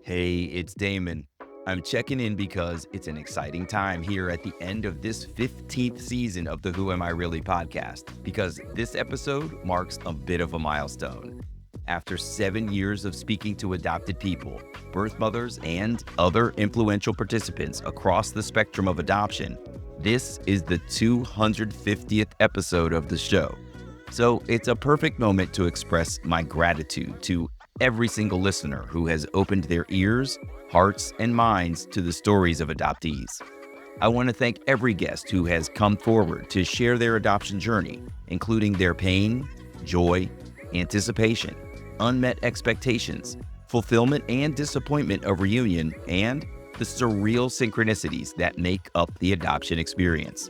Hey, it's Damon. I'm checking in because it's an exciting time here at the end of this 15th season of the Who Am I Really podcast, because this episode marks a bit of a milestone. After 7 years of speaking to adopted people, birth mothers, and other influential participants across the spectrum of adoption, this is the 250th episode of the show. So it's a perfect moment to express my gratitude to every single listener who has opened their ears, hearts, and minds to the stories of adoptees. I want to thank every guest who has come forward to share their adoption journey, including their pain, joy, anticipation, unmet expectations, fulfillment and disappointment of reunion, and the surreal synchronicities that make up the adoption experience.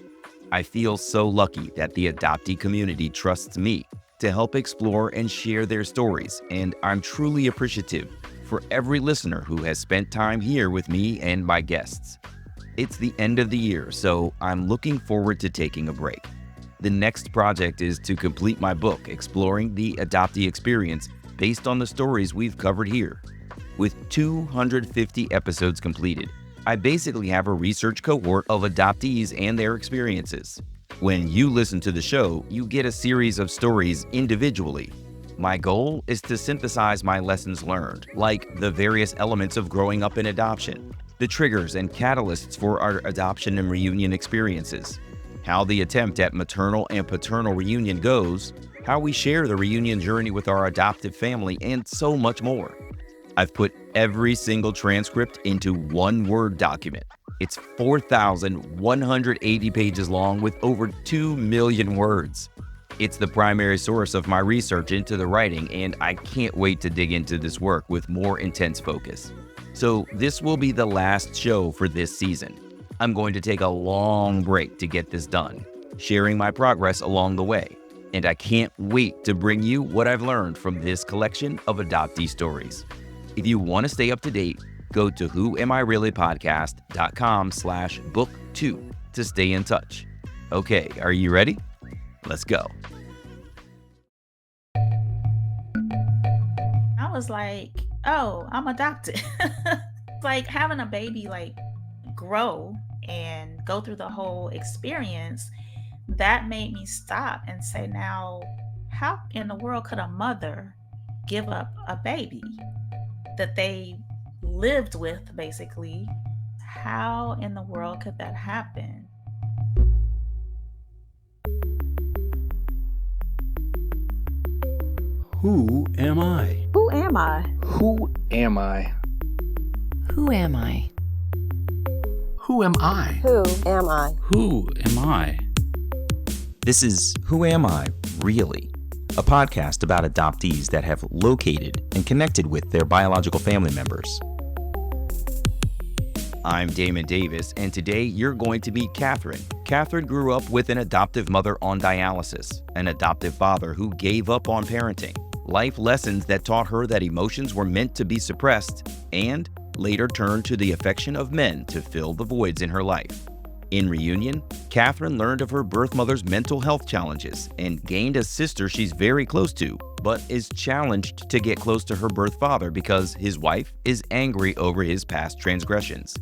I feel so lucky that the adoptee community trusts me to help explore and share their stories, and I'm truly appreciative for every listener who has spent time here with me and my guests. It's the end of the year, so I'm looking forward to taking a break. The next project is to complete my book exploring the adoptee experience based on the stories we've covered here. With 250 episodes completed, I basically have a research cohort of adoptees and their experiences. When you listen to the show, you get a series of stories individually. My goal is to synthesize my lessons learned, like the various elements of growing up in adoption, the triggers and catalysts for our adoption and reunion experiences, how the attempt at maternal and paternal reunion goes, how we share the reunion journey with our adoptive family, and so much more. I've put every single transcript into one Word document. It's 4,180 pages long with over 2 million words. It's the primary source of my research into the writing, and I can't wait to dig into this work with more intense focus. So this will be the last show for this season. I'm going to take a long break to get this done, sharing my progress along the way. And I can't wait to bring you what I've learned from this collection of adoptee stories. If you want to stay up to date, go to whoamireallypodcast.com/book2 to stay in touch. Okay, are you ready? Let's go. I was like, oh, I'm adopted. Like having a baby, like grow and go through the whole experience, that made me stop and say, now, how in the world could a mother give up a baby that they lived with, basically? How in the world could that happen? Who am I? Who am I? Who am I? Who am I? Who am I? Who am I? Who am I? This is Who Am I Really? A podcast about adoptees that have located and connected with their biological family members. I'm Damon Davis, and today you're going to meet Katherine. Katherine grew up with an adoptive mother on dialysis, an adoptive father who gave up on parenting, life lessons that taught her that emotions were meant to be suppressed, and later turned to the affection of men to fill the voids in her life. In reunion, Katherine learned of her birth mother's mental health challenges and gained a sister she's very close to, but is challenged to get close to her birth father because his wife is angry over his past transgressions.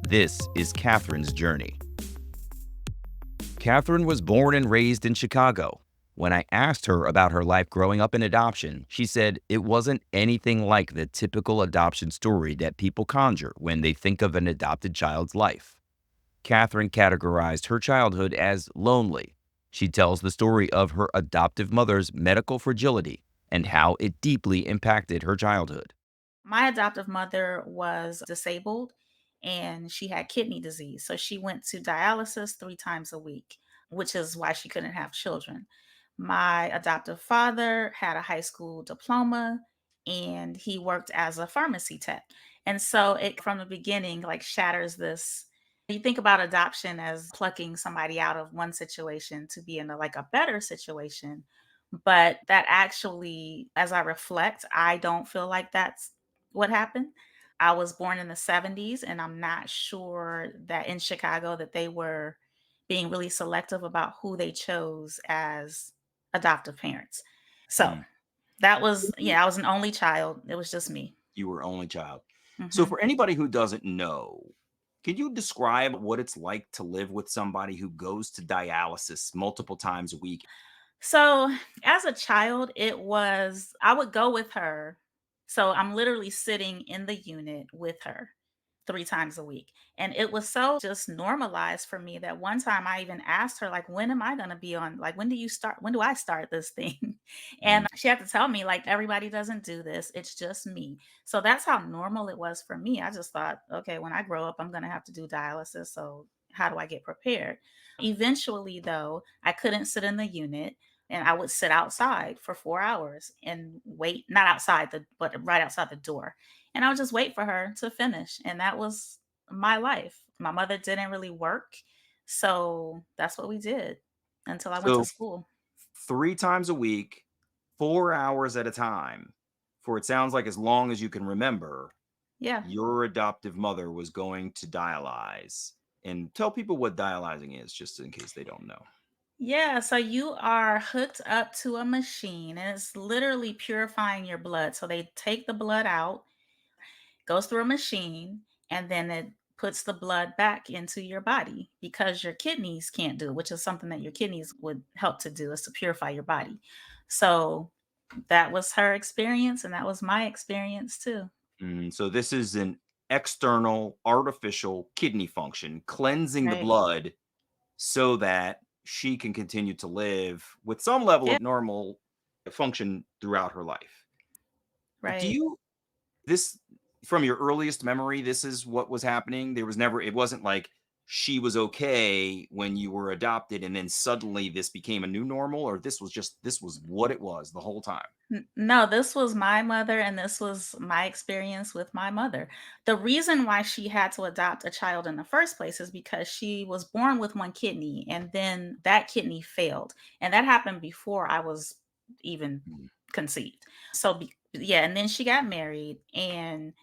This is Katherine's journey. Katherine was born and raised in Chicago. When I asked her about her life growing up in adoption, she said it wasn't anything like the typical adoption story that people conjure when they think of an adopted child's life. Katherine categorized her childhood as lonely. She tells the story of her adoptive mother's medical fragility and how it deeply impacted her childhood. My adoptive mother was disabled and she had kidney disease. So she went to dialysis 3 times a week, which is why she couldn't have children. My adoptive father had a high school diploma and he worked as a pharmacy tech. And so it from the beginning like shatters this. You think about adoption as plucking somebody out of one situation to be in like a better situation, but that actually, as I reflect, I don't feel like that's what happened. I was born in the 70s and I'm not sure that in Chicago that they were being really selective about who they chose as adoptive parents. So Mm. that was, yeah, I was an only child. It was just me. You were only child. So Mhm. for anybody who doesn't know, can you describe what it's like to live with somebody who goes to dialysis multiple times a week? So, as a child, I would go with her. So, I'm literally sitting in the unit with her 3 times a week. And it was so just normalized for me that one time I even asked her, like, when am I going to be on? Like, when do I start this thing? Mm. And she had to tell me, like, everybody doesn't do this. It's just me. So, that's how normal it was for me. I just thought, okay, when I grow up, I'm going to have to do dialysis. So, how do I get prepared? Eventually, though, I couldn't sit in the unit and I would sit outside for 4 hours and wait, not outside but right outside the door. And I would just wait for her to finish. And that was my life. My mother didn't really work. So that's what we did until I went to So school. 3 times a week, 4 hours at a time, for it sounds like as long as you can remember, Yeah. your adoptive mother was going to dialyze. And tell people what dialyzing is, just in case they don't know. Yeah. So you are hooked up to a machine and it's literally purifying your blood. So they take the blood out, goes through a machine, and then it puts the blood back into your body because your kidneys can't do it, which is something that your kidneys would help to do is to purify your body. So that was her experience and that was my experience too. So this is an external artificial kidney function cleansing the Right. blood so that she can continue to live with some level Yeah. of normal function throughout her life. Do Right. you this from your earliest memory, this is what was happening? It wasn't like she was okay when you were adopted and then suddenly this became a new normal, or this was what it was the whole time? No, this was my mother, and this was my experience with my mother. The reason why she had to adopt a child in the first place is because she was born with one kidney, and then that kidney failed. And that happened before I was even Mm. conceived. Yeah, and then she got married, and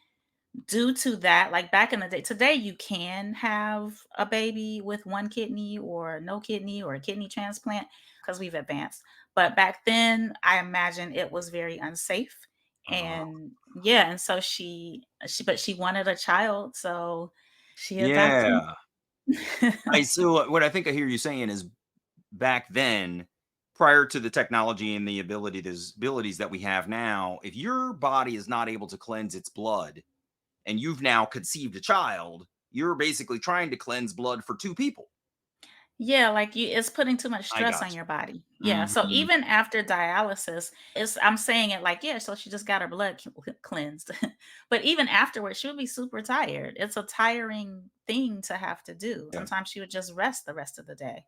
due to that, like back in the day, today you can have a baby with one kidney or no kidney or a kidney transplant because we've advanced. But back then, I imagine it was very unsafe. Uh, And yeah, and so but she wanted a child, so she adopted yeah. me. What I think I hear you saying is back then, prior to the technology and the abilities that we have now, if your body is not able to cleanse its blood and you've now conceived a child, you're basically trying to cleanse blood for 2 people. Yeah, like it's putting too much I stress on got your body. you. Yeah. So Mhm. even after dialysis, I'm saying it like, yeah, so she just got her blood cleansed. But even afterwards, she would be super tired. It's a tiring thing to have to do. Yeah. Sometimes she would just rest the rest of the day.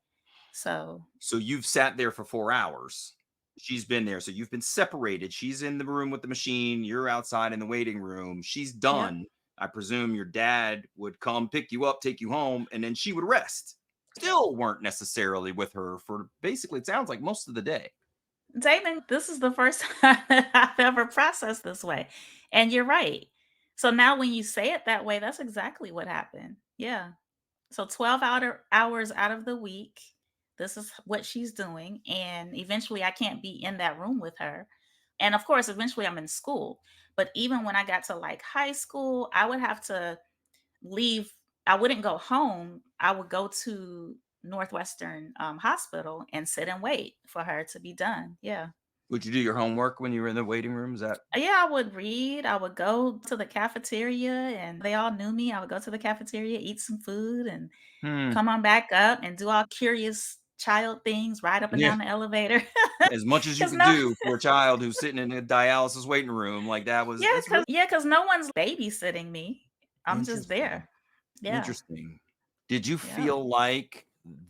So So you've sat there for 4 hours. She's been there. So you've been separated. She's in the room with the machine. You're outside in the waiting room. She's yeah. done. I presume your dad would come pick you up, take you home, and then she would rest. Still weren't necessarily with her for basically, it sounds like most of the day. Damon, this is the first time that I've ever processed this way. And you're right. So now when you say it that way, that's exactly what happened. Yeah. So 12 hours out of the week, this is what she's doing. And eventually I can't be in that room with her. And of course, eventually I'm in school. But even when I got to like high school, I would have to leave. I wouldn't go home. I would go to Northwestern Hospital and sit and wait for her to be done. Yeah. Would you do your homework when you were in the waiting room? Is that Yeah, I would read. I would go to the cafeteria and they all knew me. I would go to the cafeteria, eat some food, and hmm, come on back up and do all curious child things, ride up and yeah, down the elevator. as much as you Cause could no, do for a child who's sitting in a dialysis waiting room, like that's really cause no one's babysitting me. I'm just interesting. there. Yeah. Interesting. Did you Yeah. feel like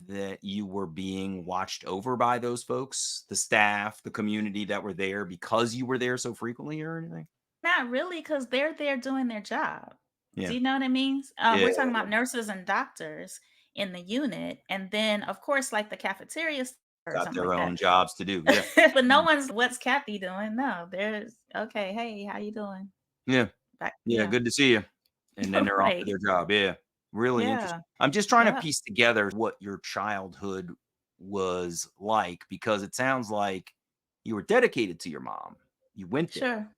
that you were being watched over by those folks, the staff, the community that were there because you were there so frequently or anything? Not really, because they're there doing their job. Do Yeah. you know what I mean? Yeah. We're talking about nurses and doctors in the unit, and then of course, like the cafeteria or Got something their like that. own jobs to do. Yeah. But no Mhm. one's, "What's Kathy doing?" No, there's, "Okay, hey, how you doing?" Yeah. Yeah. Yeah. Good to see you. And then they're off to Right. their job. Yeah. Really Yeah. interesting. I'm just trying to Yeah. piece together what your childhood was like because it sounds like you were dedicated to your mom. You went there, Sure.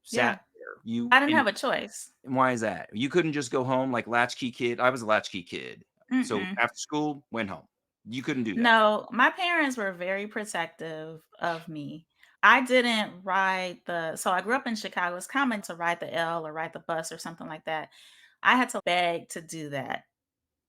sat Yeah. there. I didn't have a choice. And why is that? You couldn't just go home like latchkey kid? I was a latchkey kid. So Mm-mm. after school, went home. You couldn't do that. No, my parents were very protective of me. I didn't ride so I grew up in Chicago. It's common to ride the L or ride the bus or something like that. I had to beg to do that.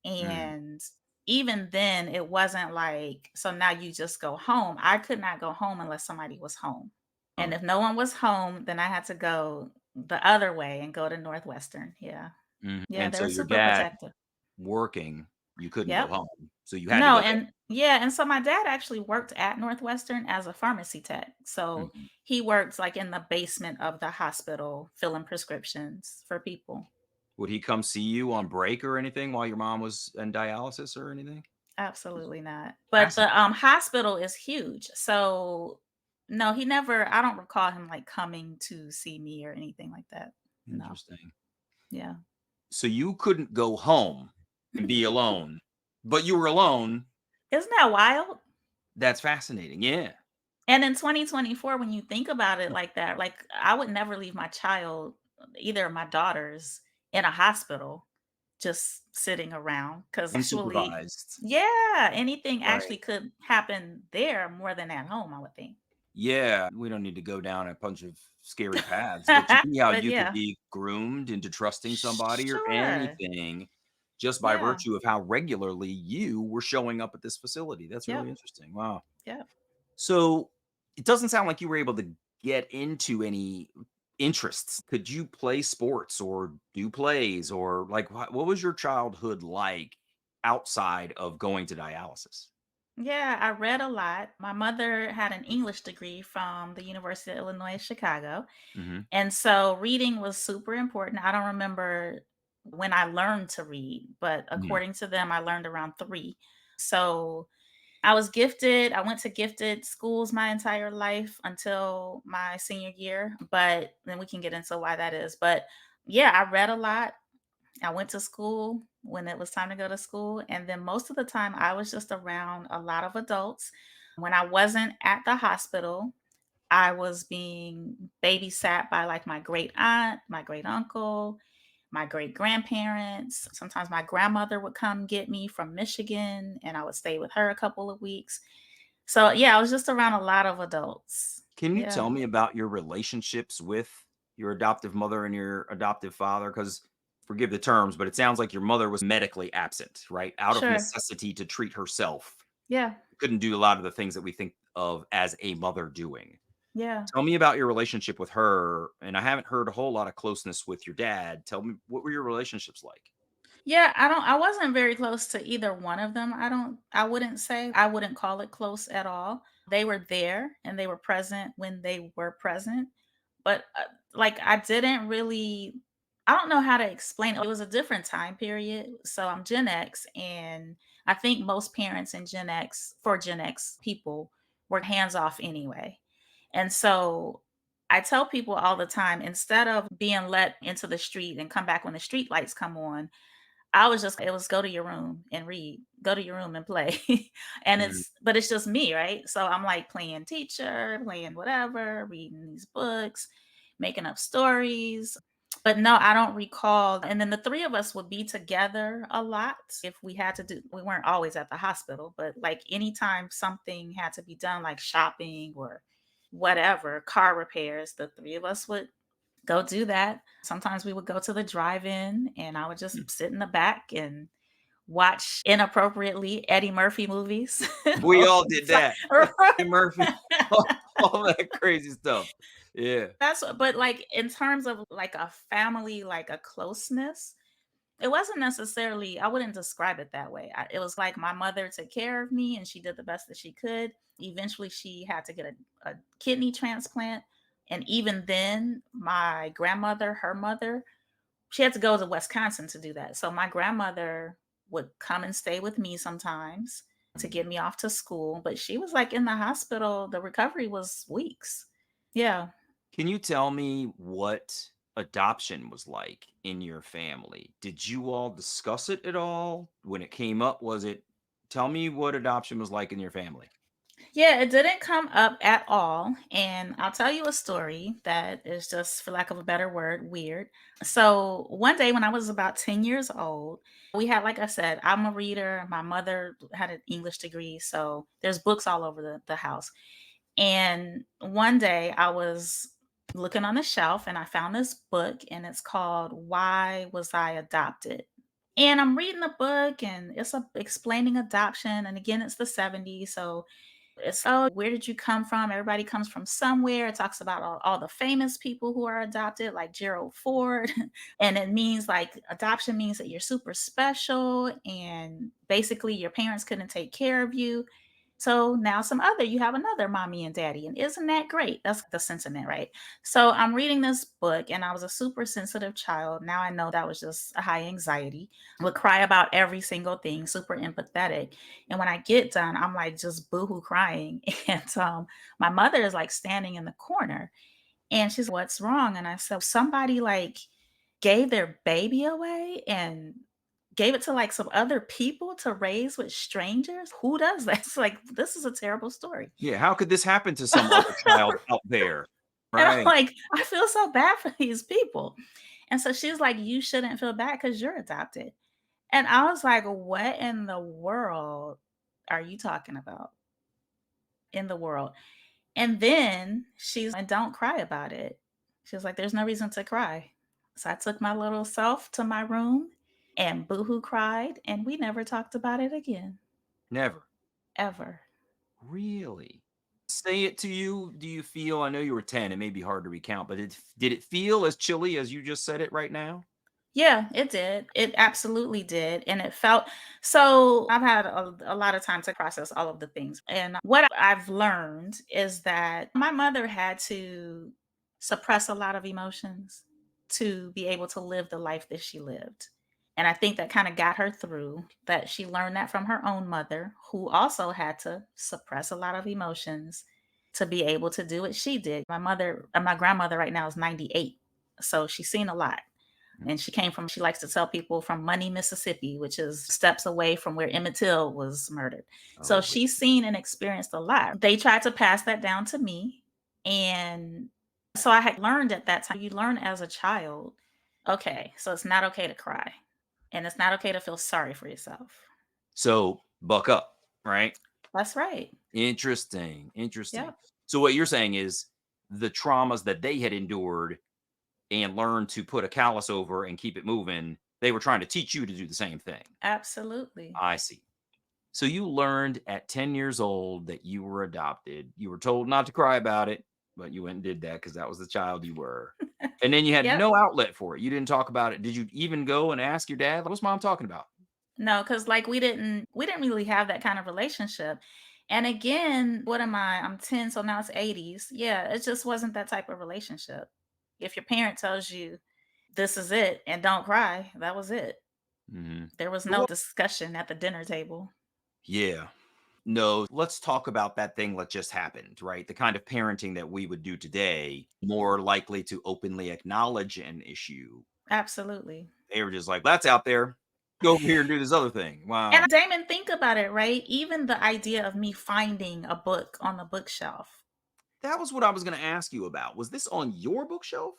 Mm, And even then, it wasn't like, so now you just go home. I could not go home unless somebody was home. And oh, if no one was home, then I had to go the other way and go to Northwestern. Yeah. mhm. Yeah, And they so were your super dad protective. working, you couldn't go Yep. home. So you had to No, go there. and yeah, and so my dad actually worked at Northwestern as a pharmacy tech. So Mhm. he worked like in the basement of the hospital filling prescriptions for people. Would he come see you on break or anything while your mom was in dialysis or anything? Absolutely not. But the Fascinating. hospital is huge. So no, he never, I don't recall him like coming to see me or anything like that. No. Interesting. Yeah. So you couldn't go home and be alone, but you were alone. Isn't that wild? That's fascinating. Yeah. And in 2024, when you think about it like that, like I would never leave my child, either of my daughters, in a hospital just sitting around because actually, Unsupervised. yeah, anything Right. actually could happen there more than at home, I would think. Yeah, we don't need to go down a bunch of scary paths, but to see how But you could yeah, be groomed into trusting somebody or sure. anything just by Yeah. virtue of how regularly you were showing up at this facility. That's really Yep. interesting. Wow. Yep. So it doesn't sound like you were able to get into any interests. Could you play sports or do plays or like what was your childhood like outside of going to dialysis? Yeah, I read a lot. My mother had an English degree from the University of Illinois Chicago. Hmm. And so reading was super important. I don't remember when I learned to read, but Hmm. according to them, I learned around 3. So I was gifted. I went to gifted schools my entire life until my senior year, but then we can get into why that is. But yeah, I read a lot. I went to school when it was time to go to school. And then most of the time, I was just around a lot of adults. When I wasn't at the hospital, I was being babysat by like my great aunt, my great uncle, my great grandparents. Sometimes my grandmother would come get me from Michigan and I would stay with her a couple of weeks. So, yeah, I was just around a lot of adults. Can you Yeah, tell me about your relationships with your adoptive mother and your adoptive father? Because forgive the terms, but it sounds like your mother was medically absent, right? Out of sure. necessity to treat herself. Yeah, Couldn't do a lot of the things that we think of as a mother doing. yeah. Tell me about your relationship with her. And I haven't heard a whole lot of closeness with your dad. Tell me, what were your relationships like? Yeah, I wasn't very close to either one of them. I wouldn't say. I wouldn't call it close at all. They were there and they were present when they were present, but like I didn't really, I don't know how to explain it. It was a different time period. So I'm Gen X, and I think most parents in Gen X, for Gen X people, were hands off anyway. And so I tell people all the time, instead of being let into the street and come back when the street lights come on, I was just, it was go to your room and read, go to your room and play. And Mm, but it's just me, right? So I'm like playing teacher, playing whatever, reading these books, making up stories. But no, I don't recall. And then the 3 of us would be together a lot if we had to do, we weren't always at the hospital, but like anytime something had to be done, like shopping or whatever, car repairs, the 3 of us would go do that. Sometimes we would go to the drive-in and I would mm. just sit in the back and watch inappropriately Eddie Murphy movies. We all did So- that. Eddie Murphy, all that crazy stuff. Yeah. but like in terms of like a family, like a closeness, it wasn't necessarily, I wouldn't describe it that way. It was like my mother took care of me and she did the best that she could. Eventually, she had to get a kidney transplant. And even then, my grandmother, her mother, she had to go to Wisconsin to do that. So my grandmother would come and stay with me sometimes to Mm. get me off to school, but she was like in the hospital. The recovery was weeks. Yeah. Can you tell me what adoption was like in your family? Did you all discuss it at all? When it came up, was it tell me what adoption was like in your family? Yeah, it didn't come up at all. And I'll tell you a story that is just, for lack of a better word, weird. So one day when I was about 10 years old, we had, like I said, I'm a reader. My mother had an English degree. So there's books all over the house. And one day I was looking on the shelf and I found this book and it's called Why Was I Adopted? And I'm reading the book and explaining adoption. And again, it's the 70s. So it's, oh, where did you come from? Everybody comes from somewhere. It talks about all the famous people who are adopted, like Gerald Ford. And it means like adoption means that you're super special and basically your parents couldn't take care of you. So now you have another mommy and daddy. And isn't that great? That's the sentiment, right? So I'm reading this book and I was a super sensitive child. Now I know that was just a high anxiety. Would cry about every single thing, super empathetic. And when I get done, I'm like just boohoo crying. And my mother is like standing in the corner and she's, what's wrong? And I said, somebody like gave their baby away and gave it to like some other people to raise with strangers. Who does that? It's like, this is a terrible story. Yeah, how could this happen to some other child out there? And I'm Right. like, I feel so bad for these people. And so she's like, you shouldn't feel bad because you're adopted. And I was like, what in the world are you talking about? In the world. And then she's like, don't cry about it. She was like, there's no reason to cry. So I took my little self to my room and boohoo cried, and we never talked about it again, Never. ever. Really? Say it to you. Do you feel, I know you were 10, it may be hard to recount, but did it feel as chilly as you just said it right now? Yeah, it did. It absolutely did. And it felt so. I've had a lot of time to process all of the things. And what I've learned is that my mother had to suppress a lot of emotions to be able to live the life that she lived. And I think that kind of got her through, that she learned that from her own mother, who also had to suppress a lot of emotions to be able to do what she did. My grandmother right now is 98. So she's seen a lot. And she likes to tell people, from Money, Mississippi, which is steps away from where Emmett Till was murdered. So Oh, she's seen and experienced a lot. They tried to pass that down to me. And so I had learned at that time, you learn as a child, okay, so it's not okay to cry and it's not okay to feel sorry for yourself. so buck up, right? That's right. Interesting. Interesting. Yep. So what you're saying is the traumas that they had endured and learned to put a callus over and keep it moving, they were trying to teach you to do the same thing. Absolutely. I see. So you learned at 10 years old that you were adopted. You were told not to cry about it, but you went and did that because that was the child you were. And then you had Yep. no outlet for it. You didn't talk about it. Did you even go and ask your dad, what's mom talking about? No, because like we didn't really have that kind of relationship. And again, what am I? I'm 10, so now it's 80s. Yeah, it just wasn't that type of relationship. If your parent tells you this is it and don't cry, that was it. Hmm. There was no discussion at the dinner table. Yeah. No, let's talk about that thing that just happened, right? The kind of parenting that we would do today, more likely to openly acknowledge an issue. Absolutely. They were just like, that's out there. Go over here and do this other thing. And Wow. Damon, think about it, right? Even the idea of me finding a book on the bookshelf. That was what I was going to ask you about. Was this on your bookshelf?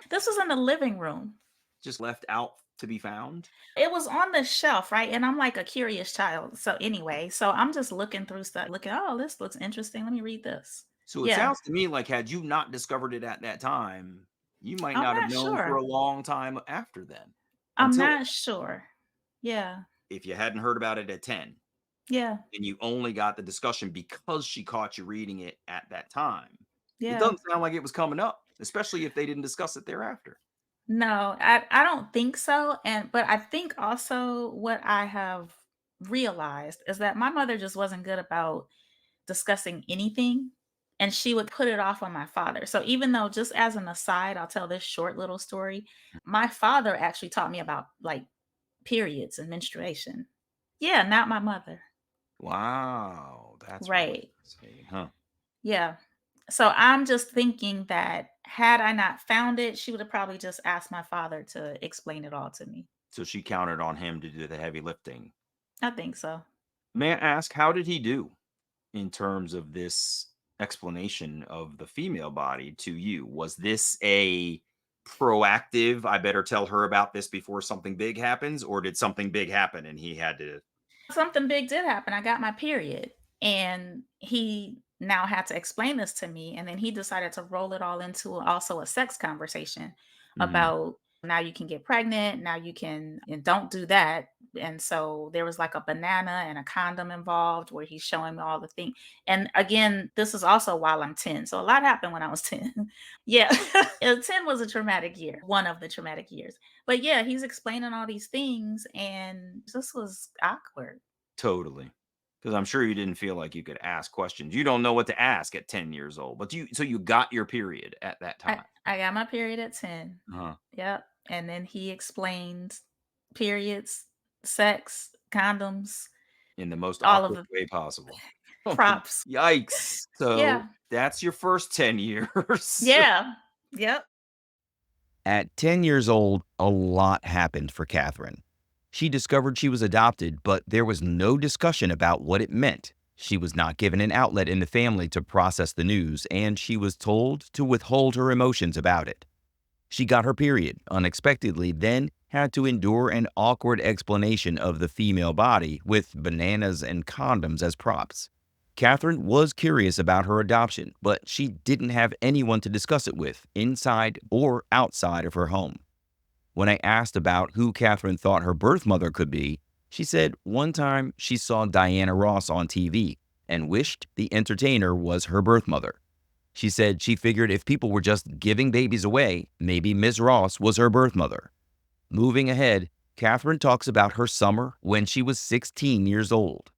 This was in the living room. Just left out to be found? It was on the shelf, right? And I'm like a curious child. So anyway, so I'm just looking through stuff, looking, oh, this looks interesting. Let me read this. So it Yeah. sounds to me like had you not discovered it at that time, you might I'm not have not known for a sure. long time after then. I'm Until not sure. Yeah. if you hadn't heard about it at 10 Yeah. and you only got the discussion because she caught you reading it at that time, it Yeah. doesn't sound like it was coming up, especially if they didn't discuss it thereafter. No, I don't think so. But I think also what I have realized is that my mother just wasn't good about discussing anything, and she would put it off on my father. So even though, just as an aside, I'll tell this short little story. My father actually taught me about like periods and menstruation. Yeah, not my mother. Wow, that's really Right. fascinating, huh? Yeah. So I'm just thinking that had I not found it, she would have probably just asked my father to explain it all to me. So she counted on him to do the heavy lifting. I think so. May I ask, how did he do? in terms of this explanation of the female body to you? Was this a proactive, I better tell her about this before something big happens, or did something big happen and he had to? Something big did happen. I got my period, and he now had to explain this to me, and then he decided to roll it all into also a sex conversation Mhm. about now you can get pregnant, now you can and don't do that. And so there was like a banana and a condom involved where he's showing me all the things. And again, this is also while I'm 10. So a lot happened when I was 10. Yeah. 10 was a traumatic year, one of the traumatic years. But yeah, he's explaining all these things and this was awkward. Totally. Because I'm sure you didn't feel like you could ask questions. You don't know what to ask at 10 years old, but you got your period at that I time. I got my period at 10. Uh-huh. Yep, and then he explained periods, sex, condoms, In the most all of awkward the way possible. props. Yikes. So Yeah, that's your first 10 years. yeah, yep. At 10 years old, a lot happened for Katherine. She discovered she was adopted, but there was no discussion about what it meant. She was not given an outlet in the family to process the news, and she was told to withhold her emotions about it. She got her period unexpectedly, then had to endure an awkward explanation of the female body with bananas and condoms as props. Catherine was curious about her adoption, but she didn't have anyone to discuss it with, inside or outside of her home. When I asked about who Catherine thought her birth mother could be, she said one time she saw Diana Ross on TV and wished the entertainer was her birth mother. She said she figured if people were just giving babies away, maybe Ms. Ross was her birth mother. Moving ahead, Catherine talks about her summer when she was 16 years old.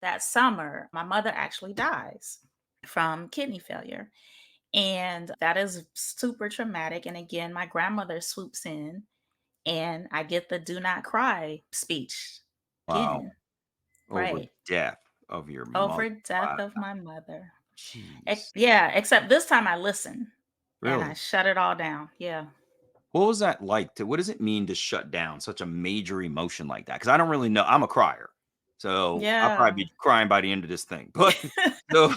That summer, my mother actually dies from kidney failure, and that is super traumatic, and again, my grandmother swoops in, and I get the "Do not cry" speech Wow. again, Over right, death of your mother. over death Wow. of my mother. Jeez. Yeah, except this time I listen and I Really? shut it all down. Yeah. What was that like what does it mean to shut down such a major emotion like that? Because I don't really know. I'm a crier. So I'll probably Yeah. be crying by the end of this thing. But so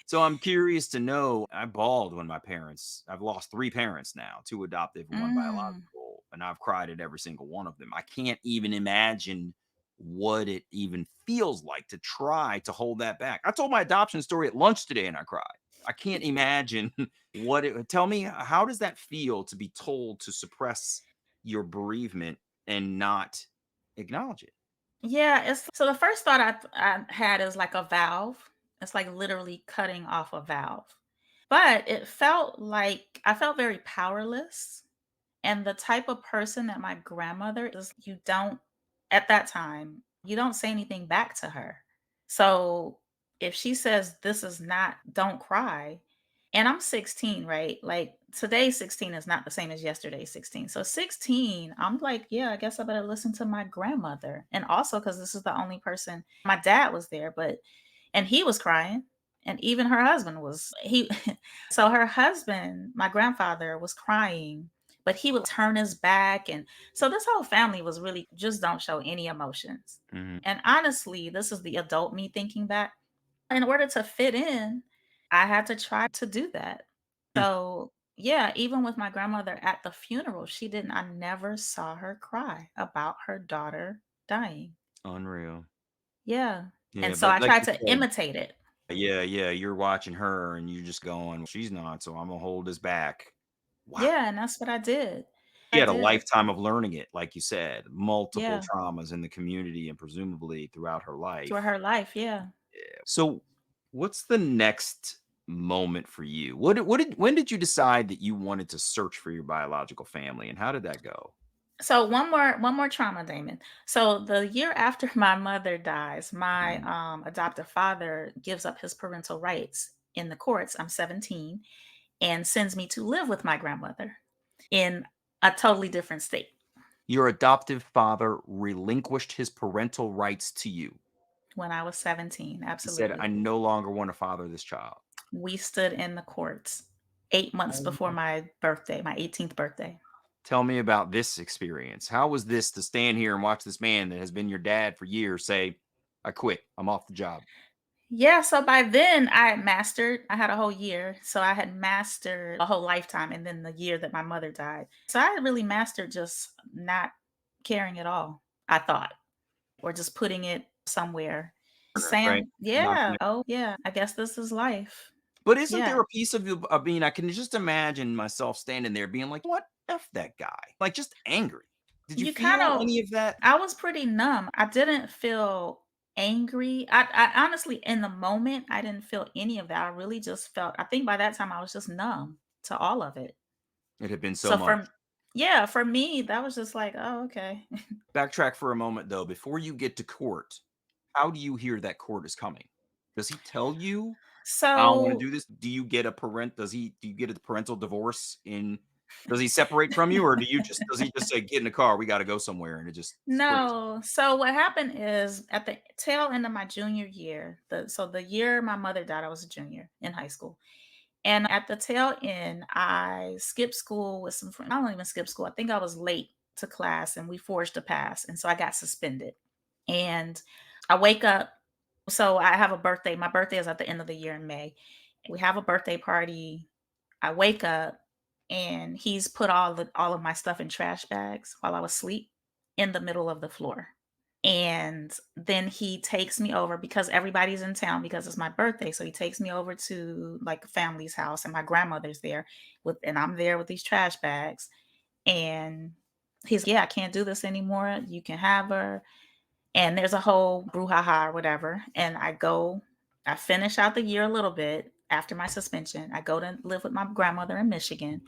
so I'm curious to know. I bawled when I've lost three parents now, two adoptive and one Mm. biological, and I've cried at every single one of them. I can't even imagine what it even feels like to try to hold that back. I told my adoption story at lunch today and I cried. I can't imagine what it tell me, how does that feel to be told to suppress your bereavement and not acknowledge it? Yeah, it's so the first thought I had is like a valve. It's like literally cutting off a valve. But it felt like I felt very powerless. And the type of person that my grandmother is, you don't, at that time, you don't say anything back to her. So if she says, this is not, don't cry, and I'm 16, right? Like today, 16 is not the same as yesterday, 16. So 16, I'm like, yeah, I guess I better listen to my grandmother. And also because this is the only person, my dad was there, but, and he was crying. And even her husband was, he, so her husband, my grandfather was crying, but he would turn his back. And so this whole family was really just don't show any emotions. Mhm. And honestly, this is the adult me thinking back. In order to fit in, I had to try to do that. Hmm. So, yeah, even with my grandmother at the funeral, she didn't I never saw her cry about her daughter dying. Unreal. Yeah. Yeah, And so but I like tried you to said, imitate it. yeah, you're watching her and you're just going, "She's not, so I'm gonna hold this back." Wow. Yeah, and that's what I did. She I had a did. lifetime of learning it, like you said, multiple Yeah. traumas in the community and presumably throughout her Through life. her life, yeah. So, what's the next moment for you? When did you decide that you wanted to search for your biological family, and how did that go? So one more trauma, Damon. So the year after my mother dies, my Mhm. adoptive father gives up his parental rights in the courts. I'm 17 and sends me to live with my grandmother in a totally different state Your adoptive father relinquished his parental rights to you. when I was 17. He said, "I Absolutely. no longer want to father this child." We stood in the courts 8 months before my birthday, my 18th birthday. Tell me about this experience. How was this to stand here and watch this man that has been your dad for years say, "I quit. I'm off the job." Yeah, so by then I had mastered, I had a whole year. So I had mastered a whole lifetime and then the year that my mother died. So I had really mastered just not caring at all, I thought, or just putting it somewhere. Right? Saying, Not yeah, oh, yeah, I guess this is life. But isn't Yeah. there a piece of you I mean, I can just imagine myself standing there being like, "What? F that guy." Like, just angry. Did you You kind feel of any of that? I was pretty numb. I didn't feel angry. I honestly, in the moment, I didn't feel any of that. I really just felt, I think by that time I was just numb to all of it. It had been so So much. yeah, for me, that was just like, oh, okay. Backtrack for a moment, though, before you get to court, how do you hear that court is coming? Does he tell you, "I don't wanna So do this"? Do you get a parental divorce in does he separate from you, or does he just say, "Get in the car, we gotta go somewhere," and it just splits? no. So what happened is at the tail end of my junior year, the year my mother died, I was a junior in high school. And at the tail end, I skipped school with some friends. I don't even skip school. I think I was late to class and we forged a pass. And so I got suspended. And I wake up. So I have a birthday. My birthday is at the end of the year in May. We have a birthday party. I wake up and he's put all of my stuff in trash bags while I was asleep in the middle of the floor. And then he takes me over because everybody's in town because it's my birthday. So he takes me over to like a family's house and my grandmother's there and I'm there with these trash bags. And he's, yeah, I can't do this anymore. You can have her. And there's a whole brouhaha or whatever. And I finish out the year a little bit after my suspension. I go to live with my grandmother in Michigan.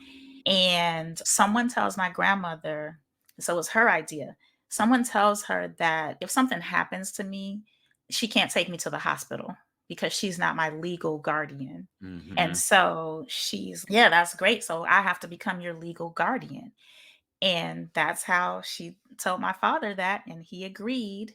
And someone tells my grandmother, so it's her idea. Someone tells her that if something happens to me, she can't take me to the hospital because she's not my legal guardian. And Mhm. so she's, yeah, that's great. So I have to become your legal guardian. And that's how she told my father that. And he agreed.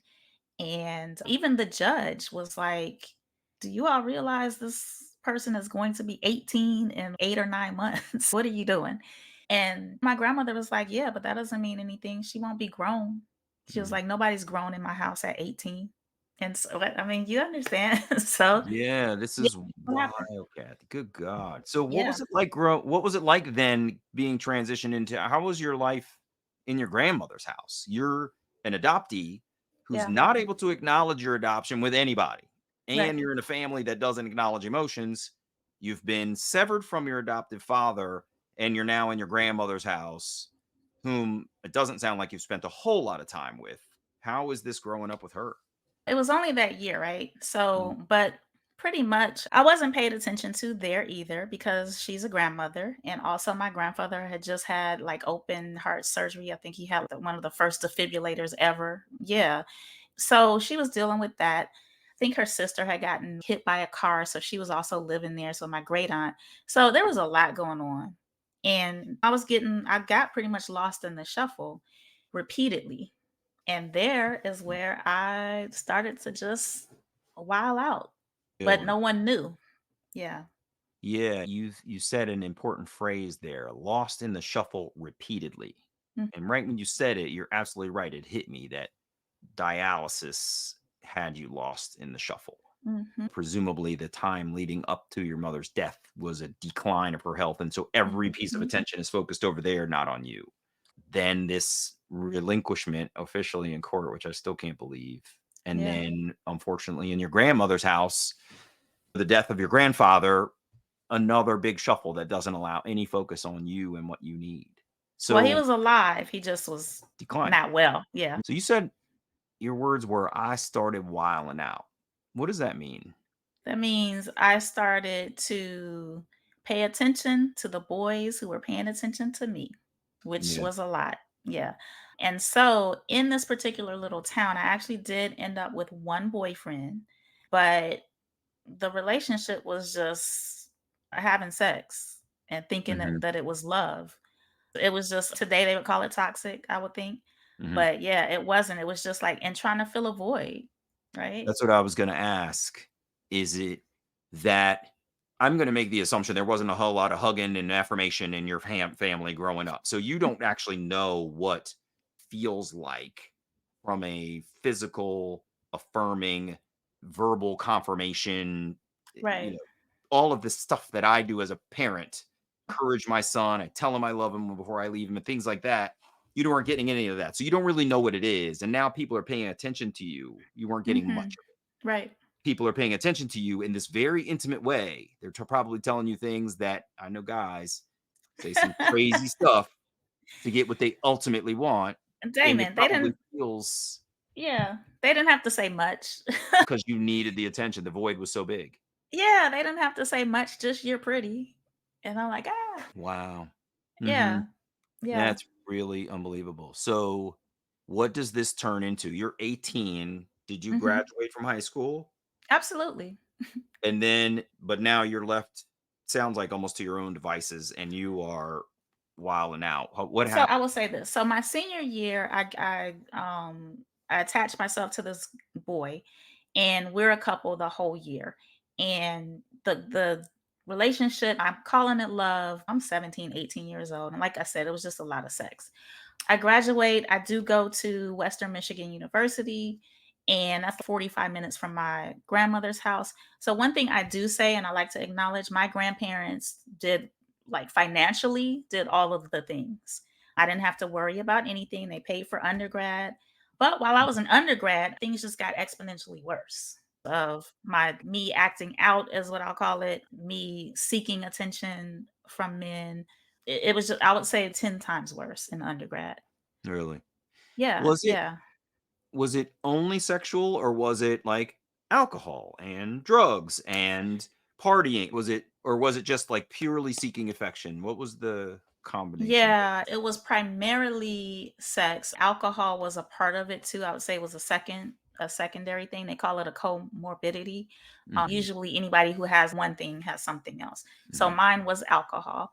And even the judge was like, "Do you all realize this person is going to be 18 in 8 or 9 months? What are you doing?" And my grandmother was like, "Yeah, but that doesn't mean anything. She won't be grown." She was Mhm. like, "Nobody's grown in my house at 18." And so, I mean, you understand. So, Yeah, this yeah, is what happened? wild, Kathy. Good God. So Yeah, what was it like then being transitioned into how was your life in your grandmother's house? You're an adoptee who's yeah, not able to acknowledge your adoption with anybody, right. and you're in a family that doesn't acknowledge emotions. You've been severed from your adoptive father, and you're now in your grandmother's house, whom it doesn't sound like you've spent a whole lot of time with. How is this growing up with her? It was only that year, right? Mhm. So, but pretty much I wasn't paid attention to there either because she's a grandmother. And also, my grandfather had just had like open heart surgery. I think he had one of the first defibrillators ever. Yeah. So she was dealing with that. I think her sister had gotten hit by a car. So she was also living there. So my great aunt. So there was a lot going on. And I got pretty much lost in the shuffle repeatedly, and there is where I started to just wild out, but Build. no one knew. Yeah. Yeah, you said an important phrase there, lost in the shuffle repeatedly. Mm, And right when you said it, you're absolutely right. It hit me that dialysis had you lost in the shuffle. mhm, Presumably, the time leading up to your mother's death was a decline of her health. And so every piece of mhm. attention is focused over there, not on you. Then this relinquishment officially in court, which I still can't believe. And Yeah. then, unfortunately, in your grandmother's house, the death of your grandfather, another big shuffle that doesn't allow any focus on you and what you need. Well, he So was alive, he just was decline. not well. Yeah. So you said your words were, "I started wilding out." What does that mean? That means I started to pay attention to the boys who were paying attention to me, which Yeah. was a lot. Yeah. And so in this particular little town, I actually did end up with one boyfriend, but the relationship was just having sex and thinking Mhm, that it was love. It was just, today they would call it toxic, I would think. mhm. But yeah, it wasn't. It was just like, and trying to fill a void, right? That's what I was gonna ask. Is it that I'm gonna make the assumption there wasn't a whole lot of hugging and affirmation in your family growing up, so you don't actually know what feels like from a physical, affirming verbal confirmation, you Right. know, all of the stuff that I do as a parent, encourage my son, I tell him I love him before I leave him and things like that. You weren't getting any of that. So you don't really know what it is. And now people are paying attention to you. You weren't getting much Hmm. of it. Right. People are paying attention to you in this very intimate way. They're probably telling you things that I know guys say some crazy stuff to get what they ultimately want. And it Damon, they probably didn't. feels Yeah, they didn't have to say much. because you needed the attention. The void was so big. Yeah, they didn't have to say much. Just you're pretty, and I'm like, Wow. Hmm. yeah, yeah. That's really unbelievable. So, what does this turn into? You're 18. Did you Hmm. graduate from high school? Absolutely. And then, but now you're left, sounds like almost to your own devices, and you are wilding out. What So happened? I will say this. So my senior year, I attached myself to this boy, and we're a couple the whole year. And the relationship, I'm calling it love. I'm 17, 18 years old. And like I said, it was just a lot of sex. I graduate. I do go to Western Michigan University, and that's 45 minutes from my grandmother's house. So, one thing I do say, and I like to acknowledge, my grandparents did, like, financially, did all of the things. I didn't have to worry about anything. They paid for undergrad. But while I was an undergrad, things just got exponentially worse. Of my me acting out, is what I'll call it, me seeking attention from men. It was just, I would say, 10 times worse in undergrad. Really? Yeah, Was it yeah. was it only sexual or was it like alcohol and drugs and partying? Was it or was it just like purely seeking affection? What was the combination there? Yeah, it was primarily sex. Alcohol was a part of it too. I would say it was a secondary thing. They call it a comorbidity. Mhm, Usually anybody who has one thing has something else. So mhm, mine was alcohol.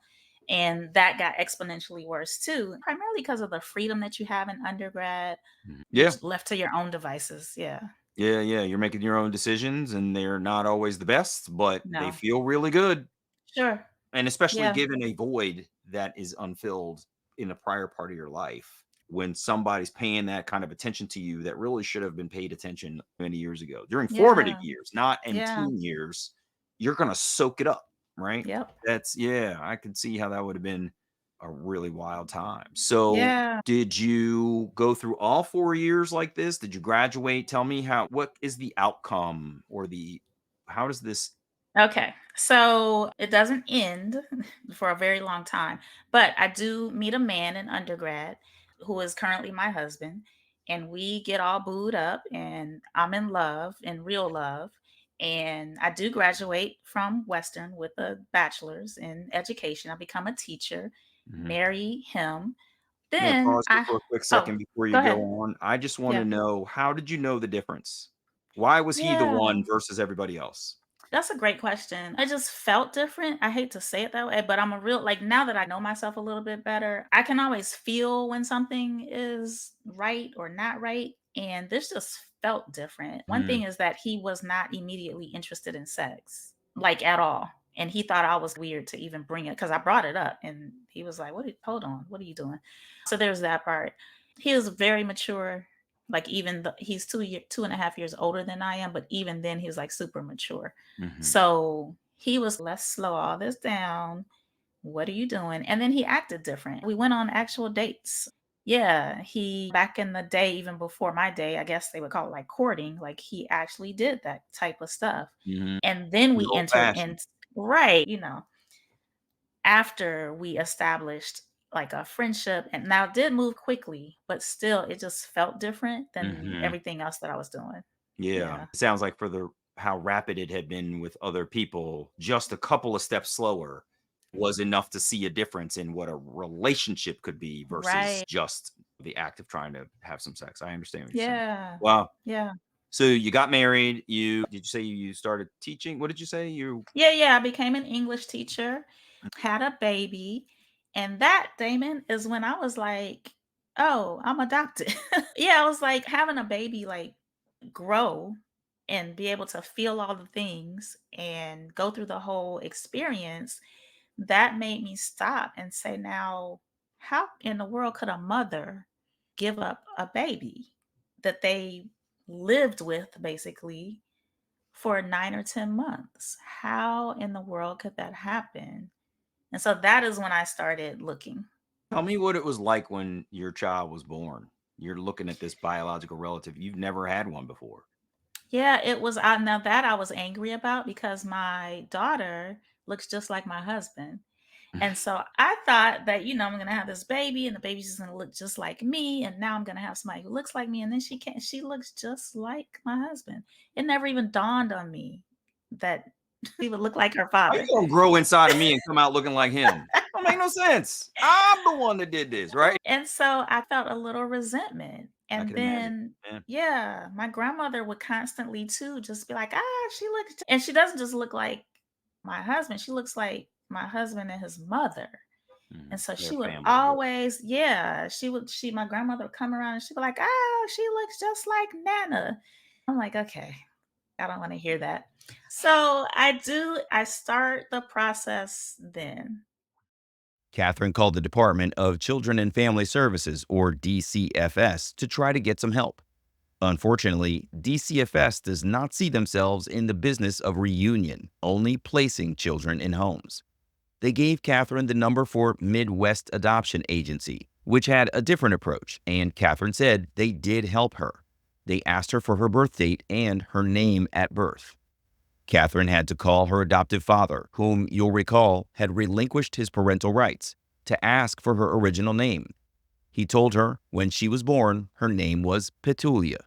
And that got exponentially worse too, primarily because of the freedom that you have in undergrad, mhm. Yeah. left to your own devices. Yeah. Yeah, yeah, you're making your own decisions and they're not always the best, but they No. feel really good. Sure. And especially Yeah. given a void that is unfilled in the prior part of your life, when somebody's paying that kind of attention to you that really should have been paid attention many years ago, during formative Yeah. years, not in Yeah. teen years, you're gonna soak it up, right? Yep. That's yeah, I could see how that would have been a really wild time. So, Yeah. did you go through all 4 years like this? Did you graduate? Tell me how what is the outcome or the how does this Okay. So it doesn't end for a very long time, but I do meet a man in undergrad who is currently my husband, and we get all booed up, and I'm in love, in real love. And I do graduate from Western with a bachelor's in education. I become a teacher, Mhm. marry him. I'm gonna Then pause you for a quick oh, second before you go go ahead. on. I just wanna Yeah. know, how did you know the difference? Why was he the Yeah. one versus everybody else? That's a great question. I just felt different. I hate to say it that way, but I'm a real, like, now that I know myself a little bit better, I can always feel when something is right or not right. And this just felt different. One Mm, thing is that he was not immediately interested in sex, like, at all. And he thought I was weird to even bring it because I brought it up. And he was like, hold on, what are you doing? So there's that part. He was very mature. Like, even he's 2.5 years older than I am, but even then he was like super mature. mhm, So he was, let's slow all this down. What are you doing? And then he acted different. We went on actual dates. Yeah, he, back in the day, even before my day, I guess they would call it like courting, like he actually did that type of stuff. mhm. And then The we old entered fashioned. in, right, after we established like a friendship, and now it did move quickly, but still it just felt different than Mhm. everything else that I was doing. Yeah. Yeah. It sounds like for the how rapid it had been with other people, just a couple of steps slower was enough to see a difference in what a relationship could be versus Right. just the act of trying to have some sex. I understand what you're saying. Yeah. Wow. Yeah. So you got married, you did you say you started teaching? What did you say? You Yeah, yeah, I became an English teacher, had a baby, and that, Damon, is when I was like, "Oh, I'm adopted." Yeah, I was like, having a baby, like, grow and be able to feel all the things and go through the whole experience, that made me stop and say, "Now, how in the world could a mother give up a baby that they lived with, basically, for 9 or 10 months. How in the world could that happen? And so that is when I started looking. Tell me what it was like when your child was born. You're looking at this biological relative. You've never had one before. Yeah, it was now that I was angry about because my daughter looks just like my husband. And so I thought that, I'm gonna have this baby and the baby's just gonna look just like me. And now I'm gonna have somebody who looks like me. And then she looks just like my husband. It never even dawned on me that she would look like her How you father. gonna grow inside of me and come out looking like him? Don't make no sense. I'm the one that did this, right? And so I felt a little resentment. I And can imagine. then, Yeah. yeah, my grandmother would constantly too just be like, she looks, and she doesn't just look like my husband, she looks like my husband and his mother. And so Their she would family. always, yeah, my grandmother would come around and she'd be like, she looks just like Nana. I'm like, okay, I don't want to hear that. So I start the process then. Katherine called the Department of Children and Family Services, or DCFS, to try to get some help. Unfortunately, DCFS does not see themselves in the business of reunion, only placing children in homes. They gave Katherine the number for Midwest Adoption Agency, which had a different approach, and Katherine said they did help her. They asked her for her birth date and her name at birth. Katherine had to call her adoptive father, whom you'll recall had relinquished his parental rights, to ask for her original name. He told her when she was born, her name was Petulia.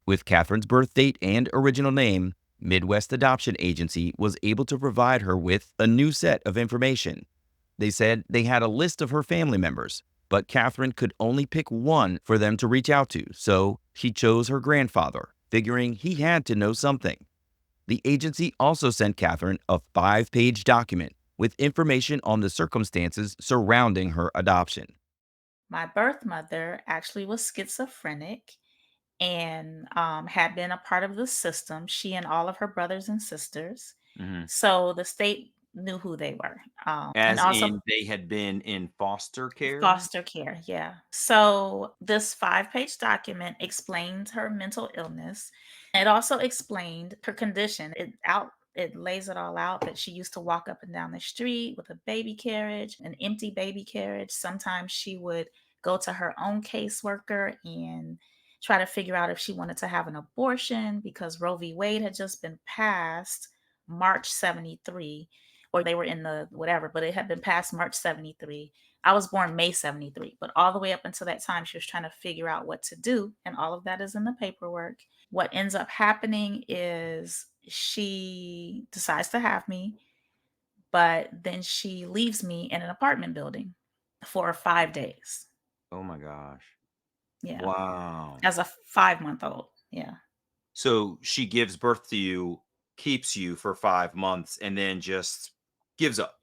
With Katherine's birth date and original name, Midwest Adoption Agency was able to provide her with a new set of information. They said they had a list of her family members, but Katherine could only pick one for them to reach out to, so she chose her grandfather, figuring he had to know something. The agency also sent Katherine a 5-page document with information on the circumstances surrounding her adoption. My birth mother actually was schizophrenic and had been a part of the system, she and all of her brothers and sisters. Mhm. So the state knew who they were. And As also in they had been in foster care? foster care, yeah. So this 5-page document explains her mental illness. It also explained her condition. It lays it all out that she used to walk up and down the street with a baby carriage, an empty baby carriage. Sometimes she would go to her own caseworker and try to figure out if she wanted to have an abortion because Roe v. Wade had just been passed March 73, or they were in the whatever, but it had been passed March 73. I was born May 73, but all the way up until that time, she was trying to figure out what to do. And all of that is in the paperwork. What ends up happening is she decides to have me, but then she leaves me in an apartment building for 5 days. Oh my gosh. Yeah. Wow. As a 5-month old. Yeah. So she gives birth to you, keeps you for 5 months, and then just gives up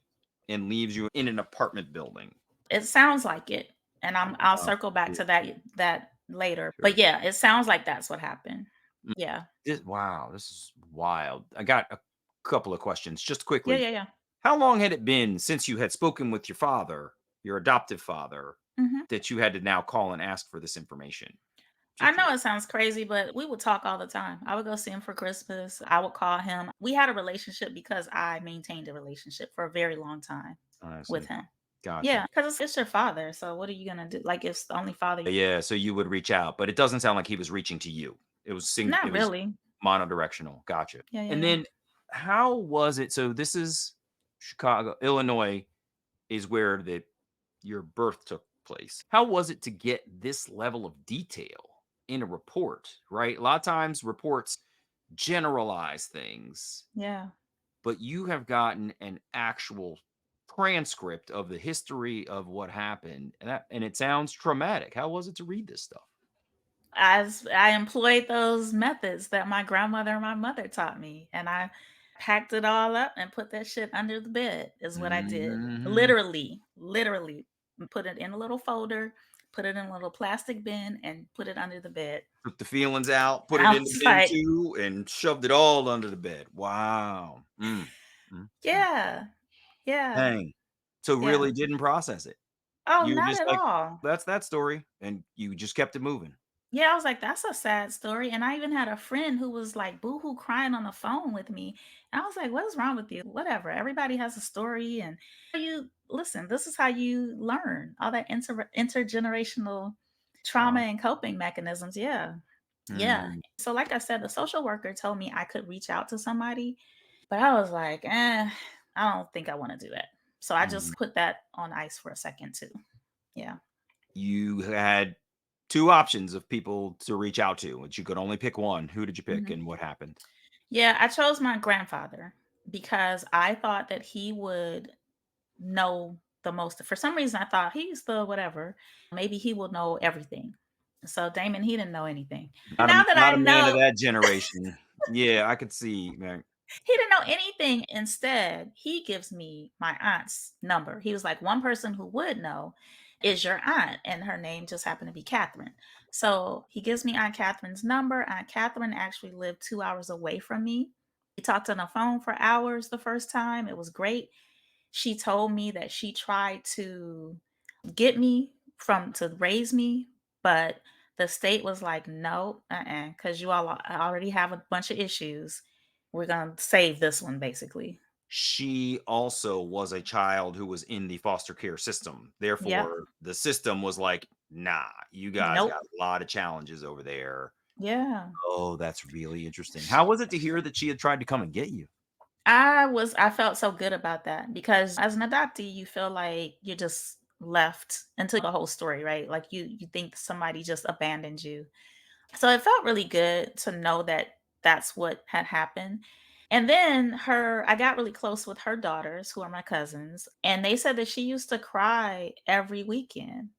and leaves you in an apartment building. It sounds like it. And I'll Wow. circle back Yeah, to that later. sure. But yeah, it sounds like that's what happened. Mm, Yeah. wow, this is wild. I got a couple of questions just Yeah, quickly. yeah, yeah. How long had it been since you had spoken with your father, your adoptive father, Mhm. that you had to now call and ask for this information? I Just know curious. it sounds crazy, but we would talk all the time. I would go see him for Christmas. I would call him. We had a relationship because I maintained a relationship for a very long time I with see. him. Gotcha. Yeah, because it's your father. So what are you gonna do? Like it's the only father. Yeah, so you would reach out, but it doesn't sound like he was reaching to you. It Not was really. monodirectional. Gotcha. Yeah, yeah, And yeah. then how was it? So this is Chicago, Illinois is where your birth took place. How was it to get this level of detail in a report, right? A lot of times reports generalize things, Yeah. but you have gotten an actual transcript of the history of what happened, and it sounds traumatic. How was it to read this stuff? As I employed those methods that my grandmother and my mother taught me, and I packed it all up and put that shit under the bed is what I did. Mhm. Literally put it in a little folder, put it in a little plastic bin and put it under the bed. Took the feelings out, put it I in the was bin like, too, and shoved it all under the bed. Wow. Mm. yeah, yeah, Dang. So yeah. really didn't process it. Oh, You were not just at like, all. "That's that story," and you just kept it moving. Yeah, I was like, "That's a sad story," and I even had a friend who was, like, boohoo crying on the phone with me, and I was like, "What is wrong with you? Whatever, everybody has a story, and you listen, this is how you learn, all that intergenerational trauma Wow. and coping mechanisms." Yeah. Yeah. Mm, So, like I said, the social worker told me I could reach out to somebody, but I was like, I don't think I wanna do that." So I mhm. just put that on ice for a second too. Yeah. You had 2 options of people to reach out to, but you could only pick one. Who did you pick Mhm. and what happened? Yeah, I chose my grandfather because I thought that he would know the most. For some reason, I thought he's the whatever. Maybe he will know everything. So Damon, he didn't know anything. Now that Not I a man of know that generation. Yeah, I could see, man. he didn't know anything, instead, he gives me my aunt's number. He was like, one person who would know is your aunt, and her name just happened to be Catherine. So he gives me Aunt Catherine's number. Aunt Catherine actually lived 2 hours away from me. We talked on the phone for hours the first time. It was great. She told me that she tried to get me from to raise me, but the state was like, "No, because you all already have a bunch of issues. We're gonna save this one," basically. She also was a child who was in the foster care system. Yep. Therefore, the system was like, "Nah, you guys Nope. got a lot of challenges over there." Yeah. Oh, that's really interesting. How was it to hear that she had tried to come and get you? I felt so good about that because as an adoptee, you feel like you're just left into the whole story, right? Like you think somebody just abandoned you. So it felt really good to know that that's what had happened. And then I got really close with her daughters, who are my cousins, and they said that she used to cry every weekend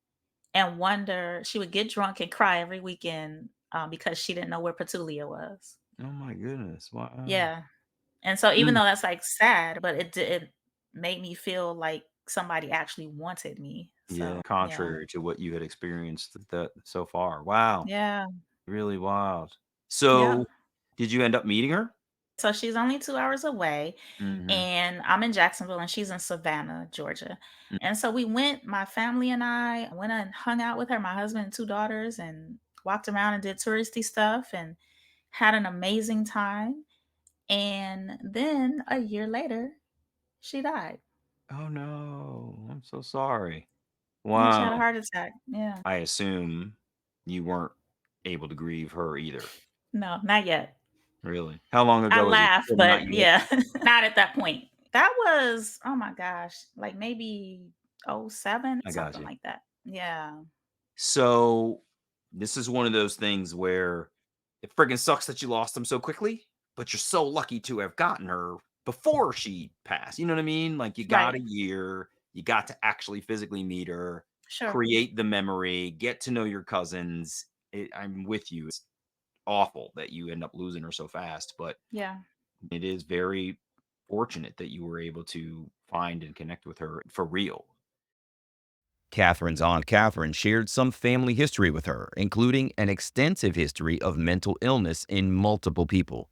and wonder, she would get drunk and cry every weekend because she didn't know where Petulia was. Oh my goodness. Wow. Yeah. And so even Mm, though that's like sad, but it made me feel like somebody actually wanted me. yeah, So yeah. contrary to what you had experienced that so far. Wow. Yeah. Really wild. Yep. So, did you end up meeting her? So she's only 2 hours away, Mhm. and I'm in Jacksonville, and she's in Savannah, Georgia. Mm. And so we went, my family and I went and hung out with her, my husband and 2 daughters, and walked around and did touristy stuff and had an amazing time. And then a year later, she died. Oh, no. I'm so sorry. Yeah, she had a Wow. heart attack. Yeah. I assume you weren't able to grieve her either. No, not yet. Really? How long I ago was it? laugh, Still not but yet? yeah, not at that point. That was, oh my gosh, like maybe '07, I got something you. like that. Yeah. So, this is one of those things where it friggin' sucks that you lost them so quickly, but you're so lucky to have gotten her before she passed. You know what I mean? Like, you got Right. a year, you got to actually physically meet her, Sure. create the memory, get to know your cousins. I'm with you. It's awful that you end up losing her so fast, but Yeah. it is very fortunate that you were able to find and connect with her for real. Catherine's aunt Katherine shared some family history with her, including an extensive history of mental illness in multiple people.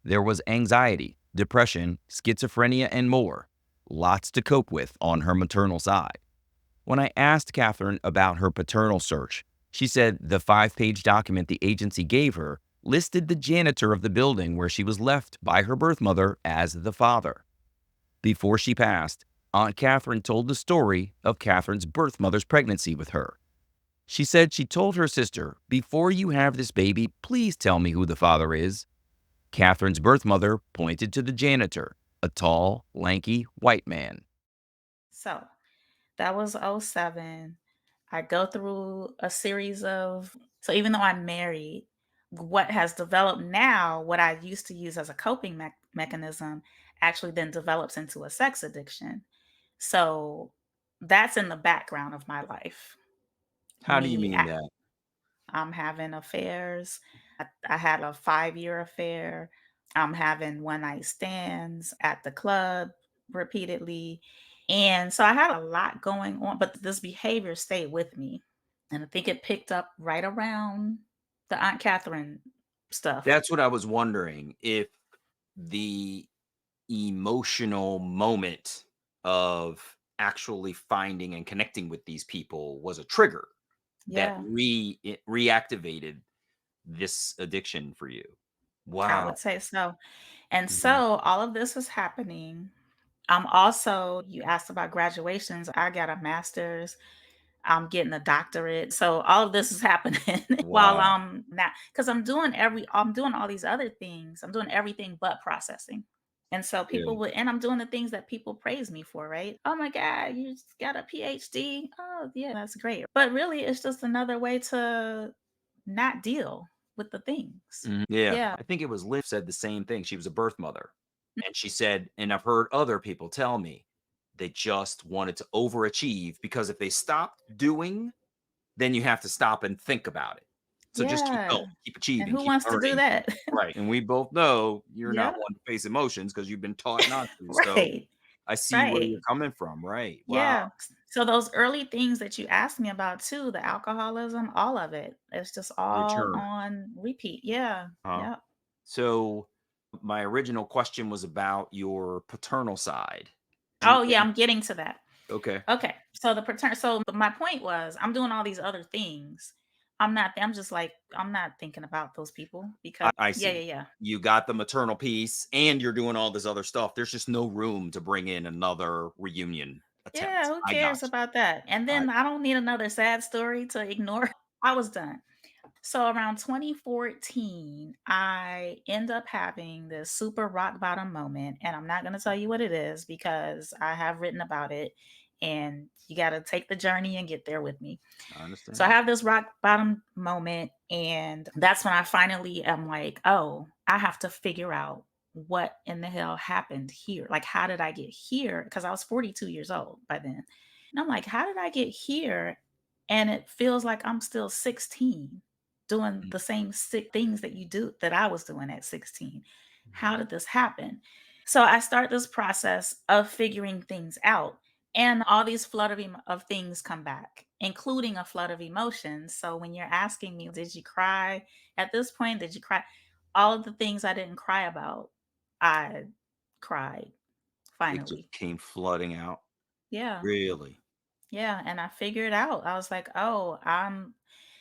There was anxiety, depression, schizophrenia, and more. Lots to cope with on her maternal side. When I asked Katherine about her paternal search, she said the 5-page document the agency gave her listed the janitor of the building where she was left by her birth mother as the father. Before she passed, Aunt Katherine told the story of Catherine's birth mother's pregnancy with her. She said she told her sister, "Before you have this baby, please tell me who the father is." Catherine's birth mother pointed to the janitor, a tall, lanky, white man. So that was '07. I go through a series of, so even though I'm married, what has developed now, what I used to use as a coping mechanism, actually then develops into a sex addiction. So that's in the background of my life. How do you Me, mean that? I'm having affairs. I had a 5-year affair. I'm having one night stands at the club repeatedly. And so I had a lot going on, but this behavior stayed with me. And I think it picked up right around the Aunt Catherine stuff. That's what I was wondering, if the emotional moment of actually finding and connecting with these people was a trigger. that Yeah, it reactivated this addiction for you. I Wow. would say so. And Mhm. so all of this was happening. Also, you asked about graduations. I got a master's. I'm getting a doctorate. So all of this is happening while Wow. I'm not, because I'm doing all these other things. I'm doing everything but processing. And so Yeah. and I'm doing the things that people praise me for, right? Oh my God, you just got a PhD. Oh, yeah, that's great. But really, it's just another way to not deal with the things. Mhm. Yeah. Yeah. I think it was Liv said the same thing. She was a birth mother. And she said, and I've heard other people tell me they just wanted to overachieve because if they stopped doing, then you have to stop and think about it. So just keep Yeah. going, keep And achieving, who keep wants to do learning. that? Right. And we both know you're not Yeah. one to face emotions because you've been taught not to. So Right. I see where you're Right. coming from. Right. Wow. Yeah. So those early things that you asked me about too, the alcoholism, all of it, it's just all Return. on repeat. Yeah. Huh? Yeah. So my original question was about your paternal side. Oh, yeah, I'm getting to that. Okay. Okay. So my point was I'm doing all these other things. I'm just like I'm not thinking about those people because I yeah, see. yeah, yeah. You got the maternal piece and you're doing all this other stuff. There's just no room to bring in another reunion Yeah, attempt. who I got cares you. about that? And I then I don't need another sad story to ignore. I was done. So around 2014, I end up having this super rock bottom moment, and I'm not going to tell you what it is because I have written about it, and you got to take the journey and get there with me. I So I understand. have this rock bottom moment, and that's when I finally am like, oh, I have to figure out what in the hell happened here. Like, how did I get here? Because I was 42 years old by then. And I'm like, how did I get here? And it feels like I'm still 16 doing Mm, the same sick things that you do that I was doing at 16. How mhm. did this happen? So I start this process of figuring things out. And all these flood of things come back, including a flood of emotions. So when you're asking me, did you cry at this point? Did you cry? All of the things I didn't cry about, I cried It just finally. came flooding out. Yeah. Really? Yeah. And I figured out, I was like, oh, I'm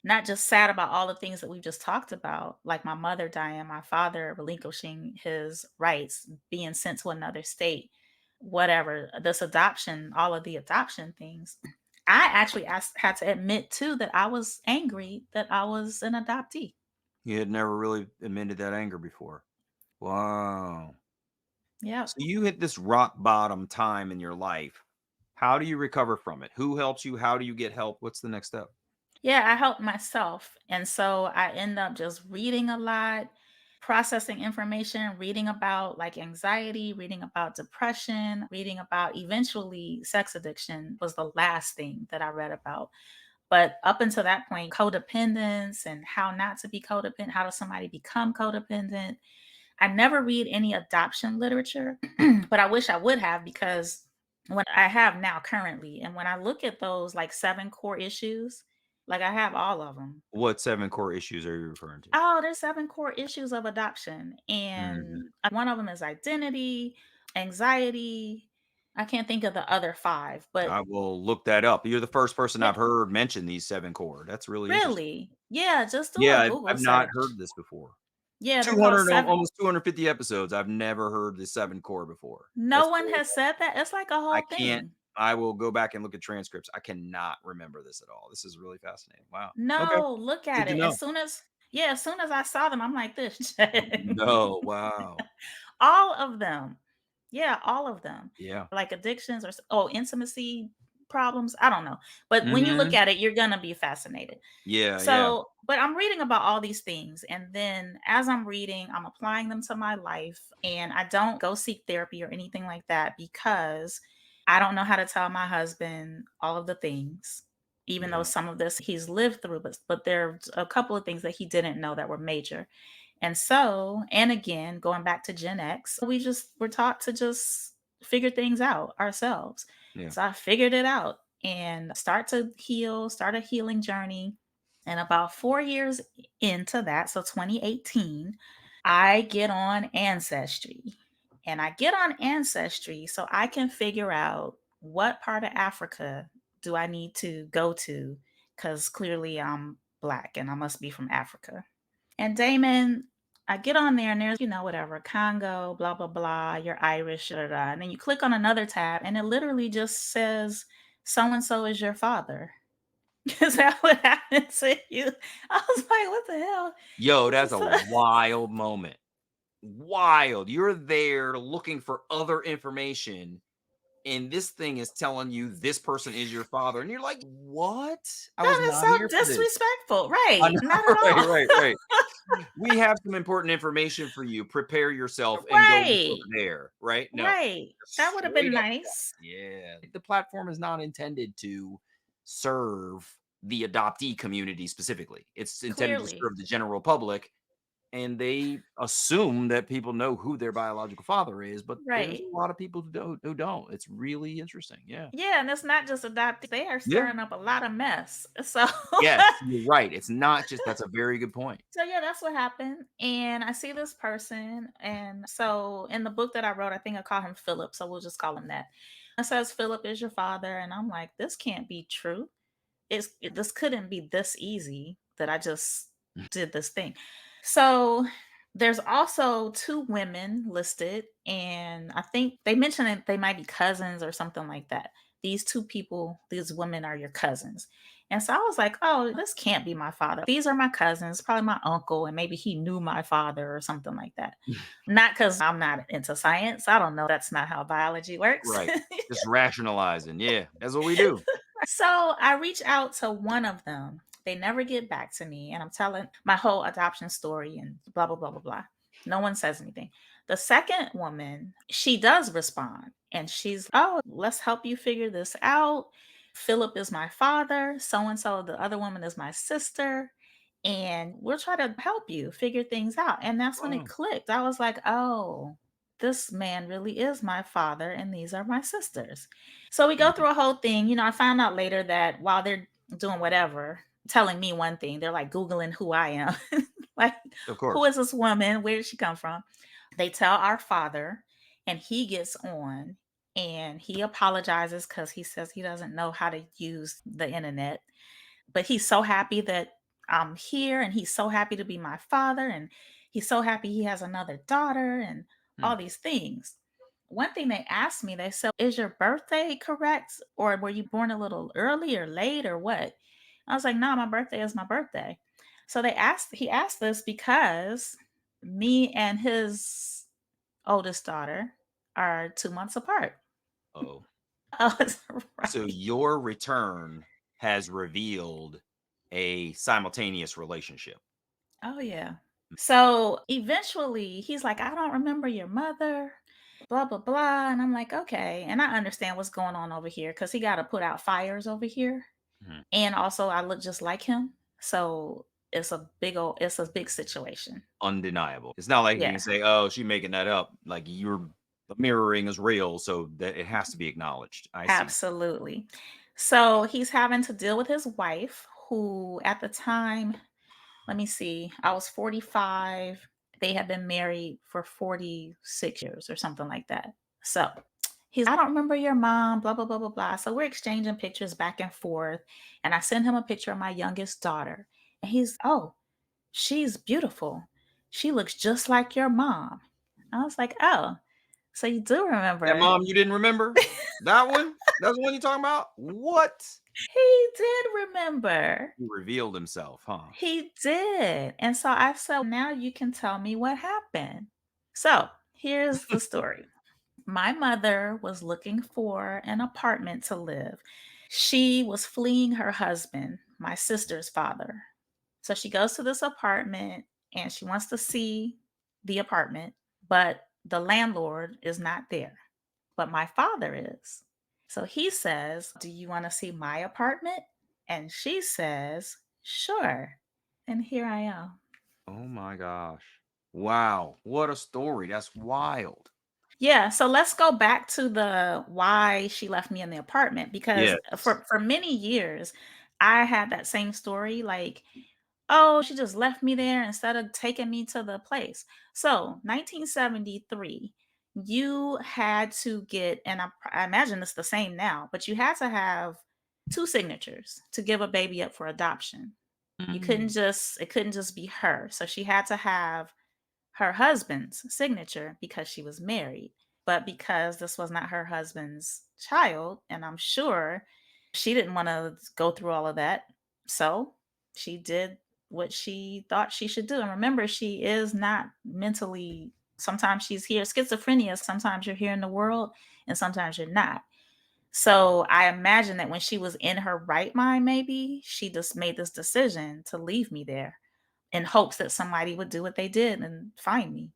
not just sad about all the things that we've just talked about, like my mother dying, my father relinquishing his rights, being sent to another state, whatever, this adoption, all of the adoption things. I actually had to admit too that I was angry that I was an adoptee. You had never really admitted that anger before. Wow. Yeah. So you hit this rock bottom time in your life. How do you recover from it? Who helps you? How do you get help? What's the next step? Yeah, I helped myself. And so I end up just reading a lot, processing information, reading about like anxiety, reading about depression, reading about eventually sex addiction was the last thing that I read about. But up until that point, codependence and how not to be codependent, how does somebody become codependent? I never read any adoption literature, but I wish I would have because what I have now currently, and when I look at those like 7 core issues, like I have all of them. What 7 core issues are you referring to? Oh, there's 7 core issues of adoption, Mhm. and one of them is identity, anxiety. I can't think of the other 5, but I will look that up. You're the first person yeah, I've heard mention these 7 core. That's really interesting. really? Yeah, just do Yeah, a I've Google not search. heard this before. Yeah, they're called 200 7. almost 250 episodes. I've never heard the 7 core before. No That's one really has said that. It's like a I whole can't thing. I will go back and look at transcripts. I cannot remember this at all. This is really fascinating. Wow. Okay. No, look Good at to it. know. As soon as I saw them, I'm like this. No, wow. All of them. Yeah, all of them. Yeah. Like addictions or intimacy problems. I don't know. But when you look Mhm. at it, you're gonna be fascinated. Yeah, yeah. So, but I'm reading about all these things. And then as I'm reading, I'm applying them to my life. And I don't go seek therapy or anything like that because I don't know how to tell my husband all of the things, even though Yeah. some of this he's lived through, but there's a couple of things that he didn't know that were major. And so, and again, going back to Gen X, we're taught to just figure things out ourselves. Yeah. So I figured it out and start a healing journey. And about 4 years into that, so 2018, I get on Ancestry. And I get on Ancestry so I can figure out what part of Africa do I need to go to because clearly I'm Black and I must be from Africa. And Damon, I get on there and there's, whatever, Congo, blah, blah, blah, you're Irish, da, da, da. And then you click on another tab and it literally just says, so and so is your father. Is that what happened to you? I was like, what the hell? Yo, This that's is a so- wild moment. Wild. You're there looking for other information, and this thing is telling you this person is your father, and you're like, "What? I was That is not so here for this." disrespectful. I Right. know, Not at right, all. right, right. We have some important information for you. Prepare yourself and go look Right. over there, right? No, Right. That just would have straight been up. nice. Yeah. The platform is not intended to serve the adoptee community specifically. It's intended to Clearly. serve the general public, and they assume that people know who their biological father is, but there's Right. a lot of people who don't. It's really interesting. Yeah. Yeah, and it's not just adopted. They are Yeah. stirring up a lot of mess. So Yes, you're right. It's not just that's a very good point. so yeah, that's what happened. And I see this person. And so in the book that I wrote, I think I call him Philip. So we'll just call him that. It says Philip is your father. And I'm like, this can't be true. This couldn't be this easy that I just did this thing. So there's also two women listed, and I think they mentioned that they might be cousins or something like that. These two people, these women are your cousins. And so I was like, oh, this can't be my father. These are my cousins, probably my uncle, and maybe he knew my father or something like that. Not because I'm not into science. I don't know. That's not how biology works. Right. Just rationalizing. Yeah. That's what we do. So I reach out to one of them. They never get back to me. And I'm telling my whole adoption story and blah, blah, blah, blah, blah. No one says anything. The second woman, she does respond and she's, oh, let's help you figure this out. Philip is my father. So and so, the other woman is my sister. And we'll try to help you figure things out. And that's when it Wow. clicked. I was like, oh, this man really is my father. And these are my sisters. So we go Mhm. through a whole thing. I found out later that while they're doing whatever, telling me one thing, they're like Googling who I am. Like, Of who course. is this woman? Where did she come from? They tell our father, and he gets on and he apologizes because he says he doesn't know how to use the internet. But he's so happy that I'm here and he's so happy to be my father. And he's so happy he has another daughter and Hmm. all these things. One thing they asked me, they said, is your birthday correct? Or were you born a little early or late or what? I was like, no, my birthday is my birthday. So he asked this because me and his oldest daughter are 2 months apart. Oh. Oh, it's So right. your return has revealed a simultaneous relationship. Oh, yeah. So eventually he's like, I don't remember your mother, blah, blah, blah. And I'm like, okay. And I understand what's going on over here because he got to put out fires over here. Mhm. And also, I look just like him. So it's a big situation. Undeniable. It's not like you Yeah, can say, "Oh, she making that up." Like you're the mirroring is real, so that it has to be acknowledged. I see. absolutely. So he's having to deal with his wife, who at the time, let me see, I was 45. They had been married for 46 years or something like that. So I don't remember your mom, blah, blah, blah, blah, blah. So we're exchanging pictures back and forth. And I send him a picture of my youngest daughter. And he's, oh, she's beautiful. She looks just like your mom. I was like, oh, so you do That remember. mom you didn't remember? That one? That's the one you talking about? What? He did remember. He revealed himself, huh? He did. And so I said, now you can tell me what happened. So here's the story. My mother was looking for an apartment to live. She was fleeing her husband, my sister's father. So she goes to this apartment and she wants to see the apartment, but the landlord is not there. But my father is. So he says, do you want to see my apartment? And she says, sure. And here I am. Oh my gosh. Wow. What a story. That's wild. Yeah, so let's go back to the why she left me in the apartment because Yes. for many years I had that same story like, oh, she just left me there instead of taking me to the place. So, 1973, you had to get, and I imagine it's the same now, but you had to have two signatures to give a baby up for adoption. You couldn't Mm. just it couldn't just be her. So she had to have her husband's signature because she was married. But because this was not her husband's child, and I'm sure she didn't want to go through all of that. So she did what she thought she should do. And remember, she is not mentally, sometimes she's here. Schizophrenia, sometimes you're here in the world and sometimes you're not. So I imagine that when she was in her right mind, maybe she just made this decision to leave me there in hopes that somebody would do what they did and find me.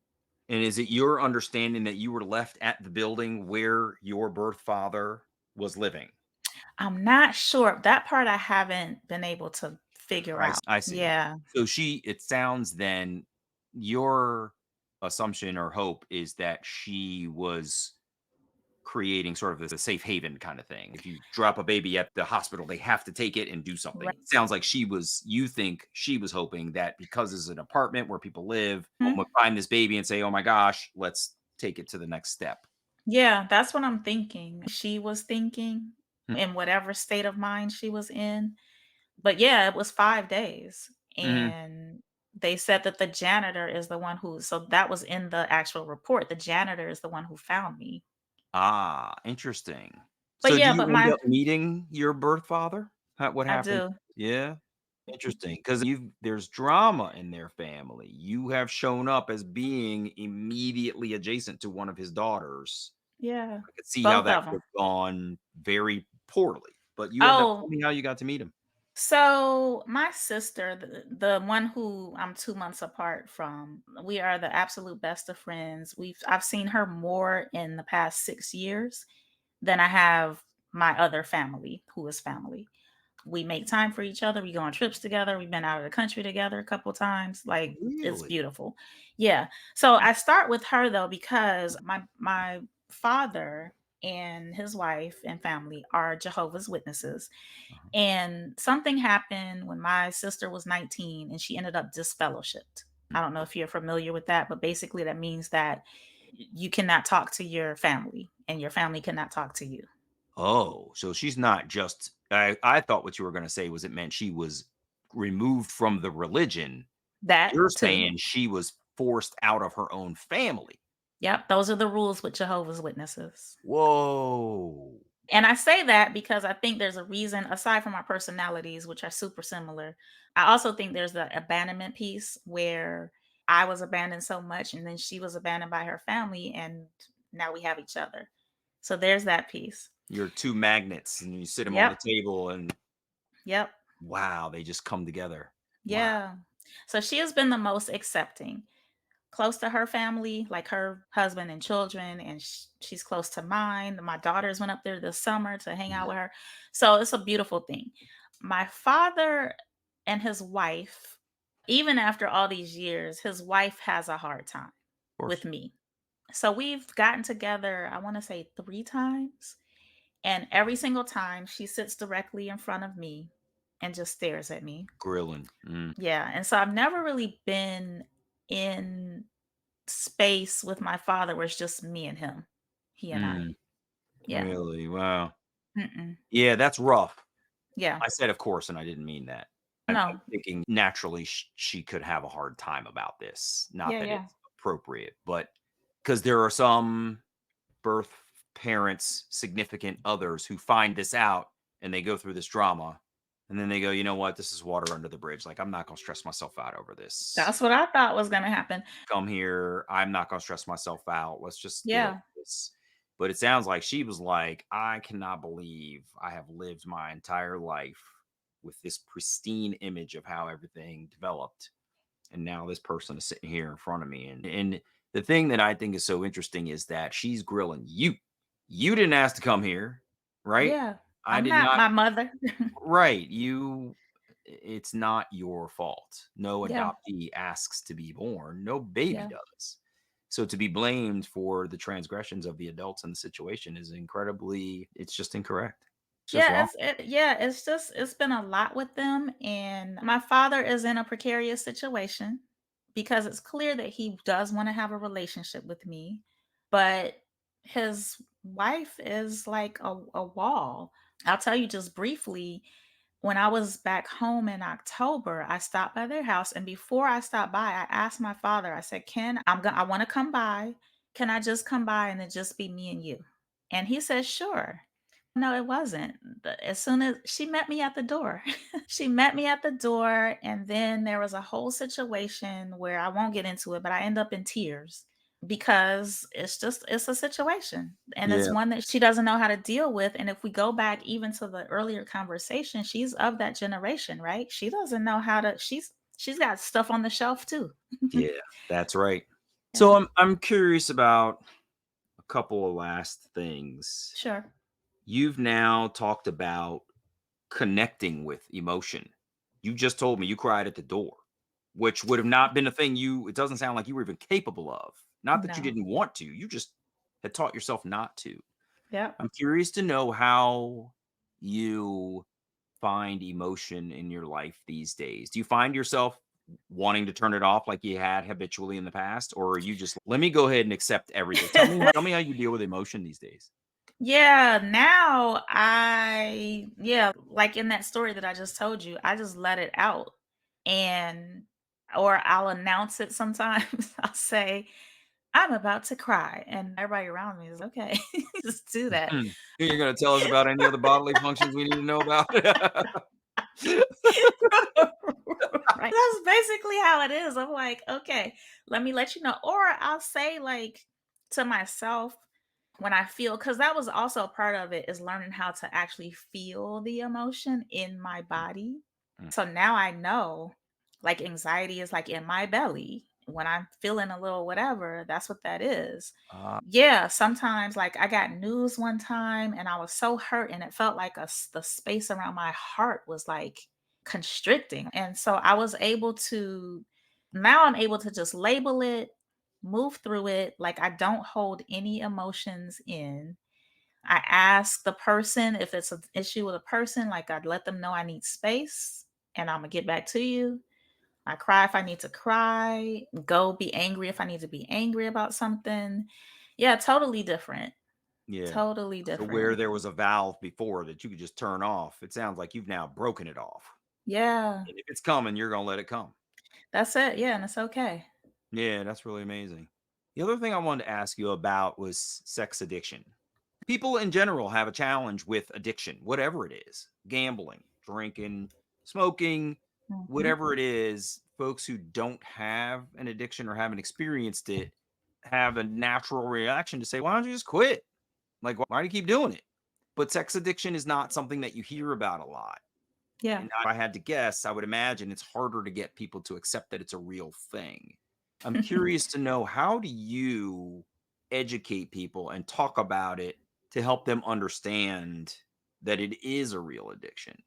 And is it your understanding that you were left at the building where your birth father was living? I'm not sure. That part I haven't been able to figure out. I see. Yeah. So it sounds then your assumption or hope is that she was creating sort of a safe haven kind of thing. If you drop a baby at the hospital, they have to take it and do something. Right. It sounds like you think she was hoping that because it's an apartment where people live, Mhm. would find this baby and say, oh my gosh, let's take it to the next step. Yeah, that's what I'm thinking. She was thinking Hmm. in whatever state of mind she was in. But yeah, it was 5 days, Mhm. and they said that the janitor is the one who, so that was in the actual report. The janitor is the one who found me. Ah, interesting. But So do yeah, you but end my up meeting your birth father? What I happened? do. Yeah. Interesting, because there's drama in their family. You have shown up as being immediately adjacent to one of his daughters. Yeah. I could see how Both that of could them. have gone very poorly, but you end up Oh, telling me how you got to meet him. so my sister, the one who I'm 2 months apart from, we are the absolute best of friends. I've seen her more in the past 6 years than I have my other family, who is family. We make time for each other. We go on trips together. We've been out of the country together a couple times. Like, it's Really? beautiful. Yeah. So I start with her though because my father and his wife and family are Jehovah's Witnesses. Uh-huh. And something happened when my sister was 19 and she ended up disfellowshipped. I don't know if you're familiar with that, but basically that means that you cannot talk to your family and your family cannot talk to you. Oh, so she's not just I thought what you were gonna say was it meant she was removed from the religion. That You're too. saying she was forced out of her own family. Yep, those are the rules with Jehovah's Witnesses. Whoa. And I say that because I think there's a reason, aside from our personalities, which are super similar. I also think there's the abandonment piece where I was abandoned so much and then she was abandoned by her family and now we have each other. So there's that piece. You're 2 magnets and you sit them on the Yep. table and Yep. wow, they just come together. Wow. Yeah. So she has been the most accepting, close to her family, like her husband and children, and she's close to mine. My daughters went up there this summer to hang out Yeah, with her. So it's a beautiful thing. My father and his wife, even after all these years, his wife has a hard time of with course. me. So we've gotten together, I want to say 3 times. And every single time she sits directly in front of me and just stares at me. Grilling. Mm, Yeah. And so I've never really been in space with my father where it's just me and him. He and I. mm, Yeah. really? Wow. Mm-mm. Yeah, that's rough. Yeah. I said, "Of course," and I didn't mean that. I'm No. thinking naturally she could have a hard time about this. Not Yeah, that yeah. it's appropriate, but because there are some birth parents, significant others who find this out and they go through this drama and then they go, "You know what? This is water under the bridge. Like, I'm not gonna stress myself out over this. That's what I thought was gonna happen. Come here. I'm not gonna stress myself out. Let's just get over Yeah. this." But it sounds like she was like, I cannot believe I have lived my entire life with this pristine image of how everything developed. And now this person is sitting here in front of me. And the thing that I think is so interesting is that she's grilling you. You didn't ask to come here, right? Yeah. I I'm did not not. my mother. Right. It's not your fault. No Yeah. adoptee asks to be born. No baby Yeah. does. So to be blamed for the transgressions of the adults in the situation is it's just incorrect. It's just Yeah, wrong. it's just it's been a lot with them, and my father is in a precarious situation because it's clear that he does want to have a relationship with me, but his wife is like a wall. I'll tell you just briefly, when I was back home in October, I stopped by their house, and before I stopped by, I asked my father, I said, I want to come by. Can I just come by and it just be me and you?" And he said, "Sure." No, it wasn't. As soon as she met me at the door. She met me at the door, and then there was a whole situation where I won't get into it, but I end up in tears because it's a situation, and it's Yeah. one that she doesn't know how to deal with. And if we go back even to the earlier conversation, she's of that generation, right? She doesn't know how to she's got stuff on the shelf too. Yeah, that's right. Yeah, So I'm curious about a couple of last things. sure. You've now talked about connecting with emotion. You just told me you cried at the door, which would have not been a thing it doesn't sound like you were even capable of. Not that you No. didn't want to, you just had taught yourself not to. Yep. I'm curious to know how you find emotion in your life these days. Do you find yourself wanting to turn it off like you had habitually in the past? Or are you just, let me go ahead and accept everything? Tell me how you deal with emotion these days. Yeah, now yeah, like in that story that I just told you, I just let it out. And or I'll announce it sometimes. I'll say, "I'm about to cry." And everybody around me is okay. Just do that. Hmm. You're going to tell us about any other bodily functions we need to know about? Right. That's basically how it is. I'm like, okay, let me let you know. Or I'll say like to myself when I feel, because that was also a part of it, is learning how to actually feel the emotion in my body. Mm. So now I know like anxiety is like in my belly. When I'm feeling a little whatever, that's what that is. Ah, Yeah, sometimes like I got news one time and I was so hurt and it felt like the space around my heart was like constricting. And so I was able to now I'm able to just label it, move through it. Like I don't hold any emotions in. I ask the person if it's an issue with a person, like I'd let them know I need space and I'm gonna get back to you. I cry if I need to cry, go be angry if I need to be angry about something. Yeah, totally different. yeah. Totally So where different. there was a valve before that you could just turn off, it sounds like you've now broken it off. Yeah, And if it's coming, you're going to let it come. that's it. Yeah, and it's okay. Yeah, that's really amazing. The other thing I wanted to ask you about was sex addiction. People in general have a challenge with addiction, whatever it is, gambling, drinking, smoking, Mhm. whatever it is. Folks who don't have an addiction or haven't experienced it have a natural reaction to say, why don't you just quit? Like, why do you keep doing it? But sex addiction is not something that you hear about a lot. Yeah. And if I had to guess, I would imagine it's harder to get people to accept that it's a real thing. I'm curious to know, how do you educate people and talk about it to help them understand that it is a real addiction?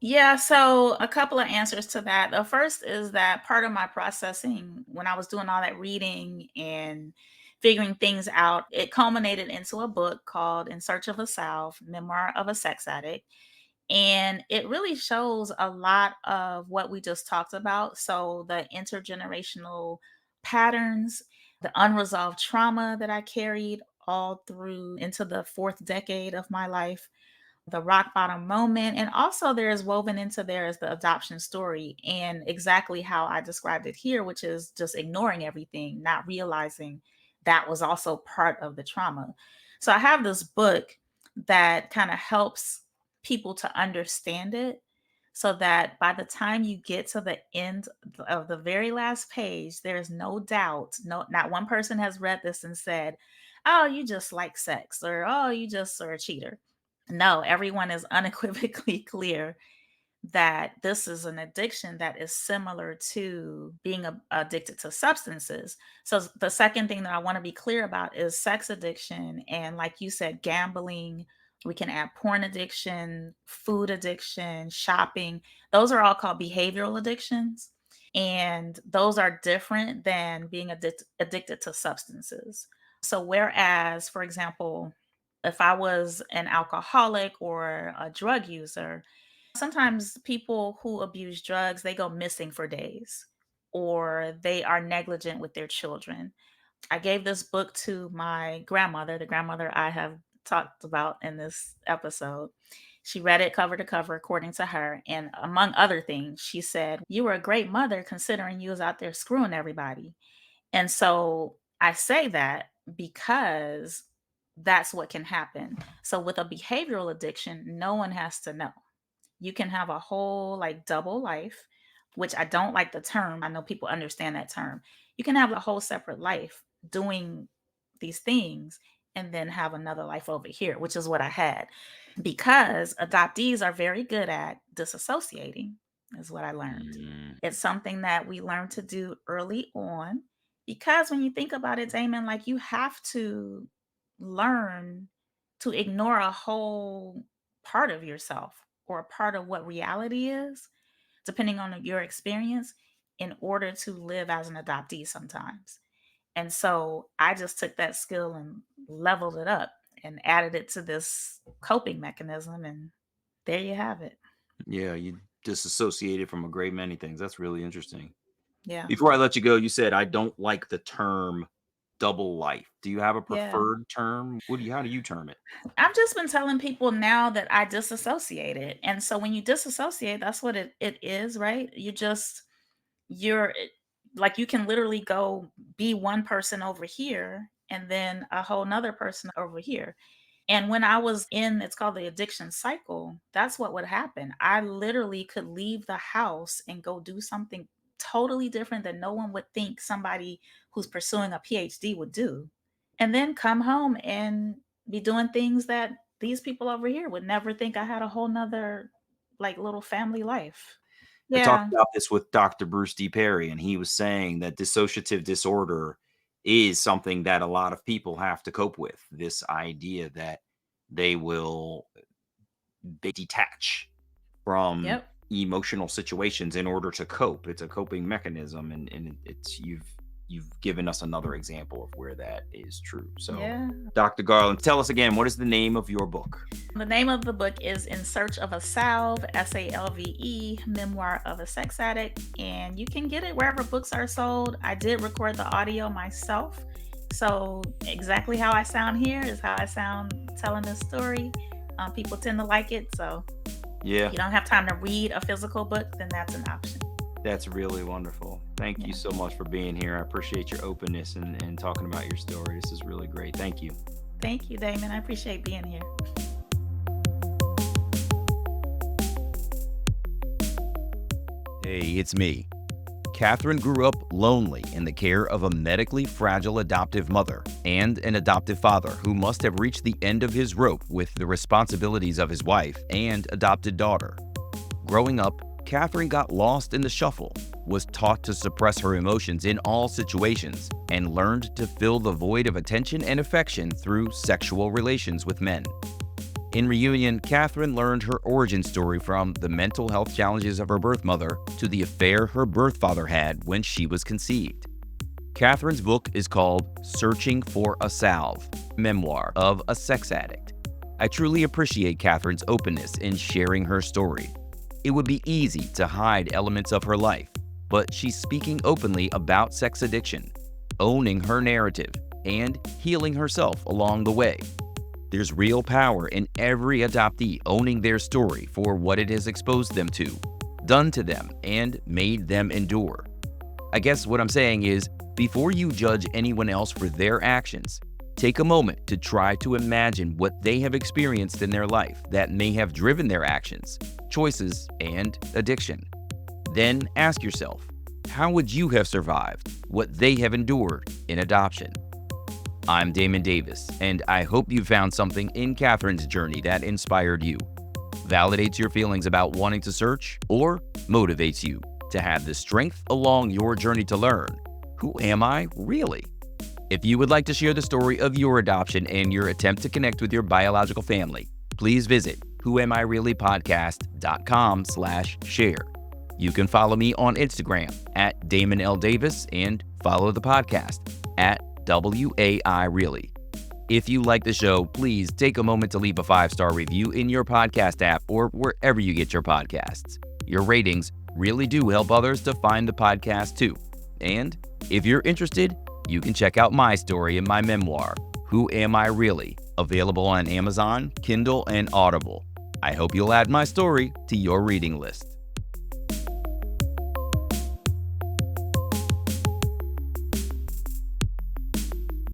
Yeah, so a couple of answers to that. The first is that part of my processing when I was doing all that reading and figuring things out, it culminated into a book called In Search of a Salve, Memoir of a Sex Addict. And it really shows a lot of what we just talked about. So the intergenerational patterns, the unresolved trauma that I carried all through into the fourth decade of my life, the rock bottom moment. And also, there is woven into there is the adoption story and exactly how I described it here, which is just ignoring everything, not realizing that was also part of the trauma. So, I have this book that kind of helps people to understand it so that by the time you get to the end of the very last page, there's no doubt, no, not one person has read this and said, "Oh, you just like sex," or "Oh, you just are a cheater." No, everyone is unequivocally clear that this is an addiction that is similar to being addicted to substances. So, the second thing that I want to be clear about is sex addiction. And, like you said, gambling, we can add porn addiction, food addiction, shopping. Those are all called behavioral addictions. And those are different than being addicted to substances. So, whereas, for example, if I was an alcoholic or a drug user, sometimes people who abuse drugs, they go missing for days or they are negligent with their children. I gave this book to my grandmother, the grandmother I have talked about in this episode. She read it cover to cover, according to her. And among other things, she said, "You were a great mother considering you was out there screwing everybody." And so I say that because that's what can happen. So with a behavioral addiction, no one has to know. You can have a whole like double life, which I don't like the term. I know people understand that term. You can have a whole separate life doing these things and then have another life over here, which is what I had. Because adoptees are very good at disassociating, is what I learned. Mm, It's something that we learn to do early on. Because when you think about it, Damon, like you have to learn to ignore a whole part of yourself or a part of what reality is, depending on your experience, in order to live as an adoptee sometimes. And so I just took that skill and leveled it up and added it to this coping mechanism. And there you have it. yeah, you disassociated from a great many things. That's really interesting. Yeah. Before I let you go, you said I don't like the term double life. Do you have a Yeah. preferred term? How do you term it? I've just been telling people now that I disassociated. And so when you disassociate, that's what it is, right? Like you can literally go be one person over here and then a whole nother person over here. And when I was in, it's called the addiction cycle, that's what would happen. I literally could leave the house and go do something totally different that no one would think somebody who's pursuing a PhD would do. And then come home and be doing things that these people over here would never think I had a whole nother like little family life. I talked Yeah. about this with Dr. Bruce D. Perry, and he was saying that dissociative disorder is something that a lot of people have to cope with. This idea that they detach from Yep. emotional situations in order to cope. It's a coping mechanism, and it's you've given us another example of where that is true. So, Yeah. Dr. Garland, tell us again, what is the name of your book? The name of the book is In Search of a Salve, Salve, Memoir of a Sex Addict. And you can get it wherever books are sold. I did record the audio myself. So exactly how I sound here is how I sound telling this story. People tend to like it. So Yeah, if you don't have time to read a physical book, then that's an option. that's really wonderful. Thank you Yeah. so much for being here. I appreciate your openness and talking about your story. This is really great. Thank you. Thank you, Damon. I appreciate being here. Hey, it's me. Katherine grew up lonely in the care of a medically fragile adoptive mother and an adoptive father who must have reached the end of his rope with the responsibilities of his wife and adopted daughter. Growing up, Katherine got lost in the shuffle, was taught to suppress her emotions in all situations, and learned to fill the void of attention and affection through sexual relations with men. In reunion, Katherine learned her origin story from the mental health challenges of her birth mother to the affair her birth father had when she was conceived. Katherine's book is called Searching for a Salve, Memoir of a Sex Addict. I truly appreciate Katherine's openness in sharing her story. It would be easy to hide elements of her life, but she's speaking openly about sex addiction, owning her narrative, and healing herself along the way. There's real power in every adoptee owning their story for what it has exposed them to, done to them, and made them endure. I guess what I'm saying is, before you judge anyone else for their actions, take a moment to try to imagine what they have experienced in their life that may have driven their actions, choices, and addiction. Then ask yourself, how would you have survived what they have endured in adoption? I'm Damon Davis, and I hope you found something in Katherine's journey that inspired you, validates your feelings about wanting to search, or motivates you to have the strength along your journey to learn, who am I really? If you would like to share the story of your adoption and your attempt to connect with your biological family, please visit whoamireallypodcast.com/share. You can follow me on Instagram at Damon L. Davis and follow the podcast at WAI Really. If you like the show, please take a moment to leave a 5-star review in your podcast app or wherever you get your podcasts. Your ratings really do help others to find the podcast too. And if you're interested, you can check out my story in my memoir, Who Am I Really?, available on Amazon, Kindle, and Audible. I hope you'll add my story to your reading list.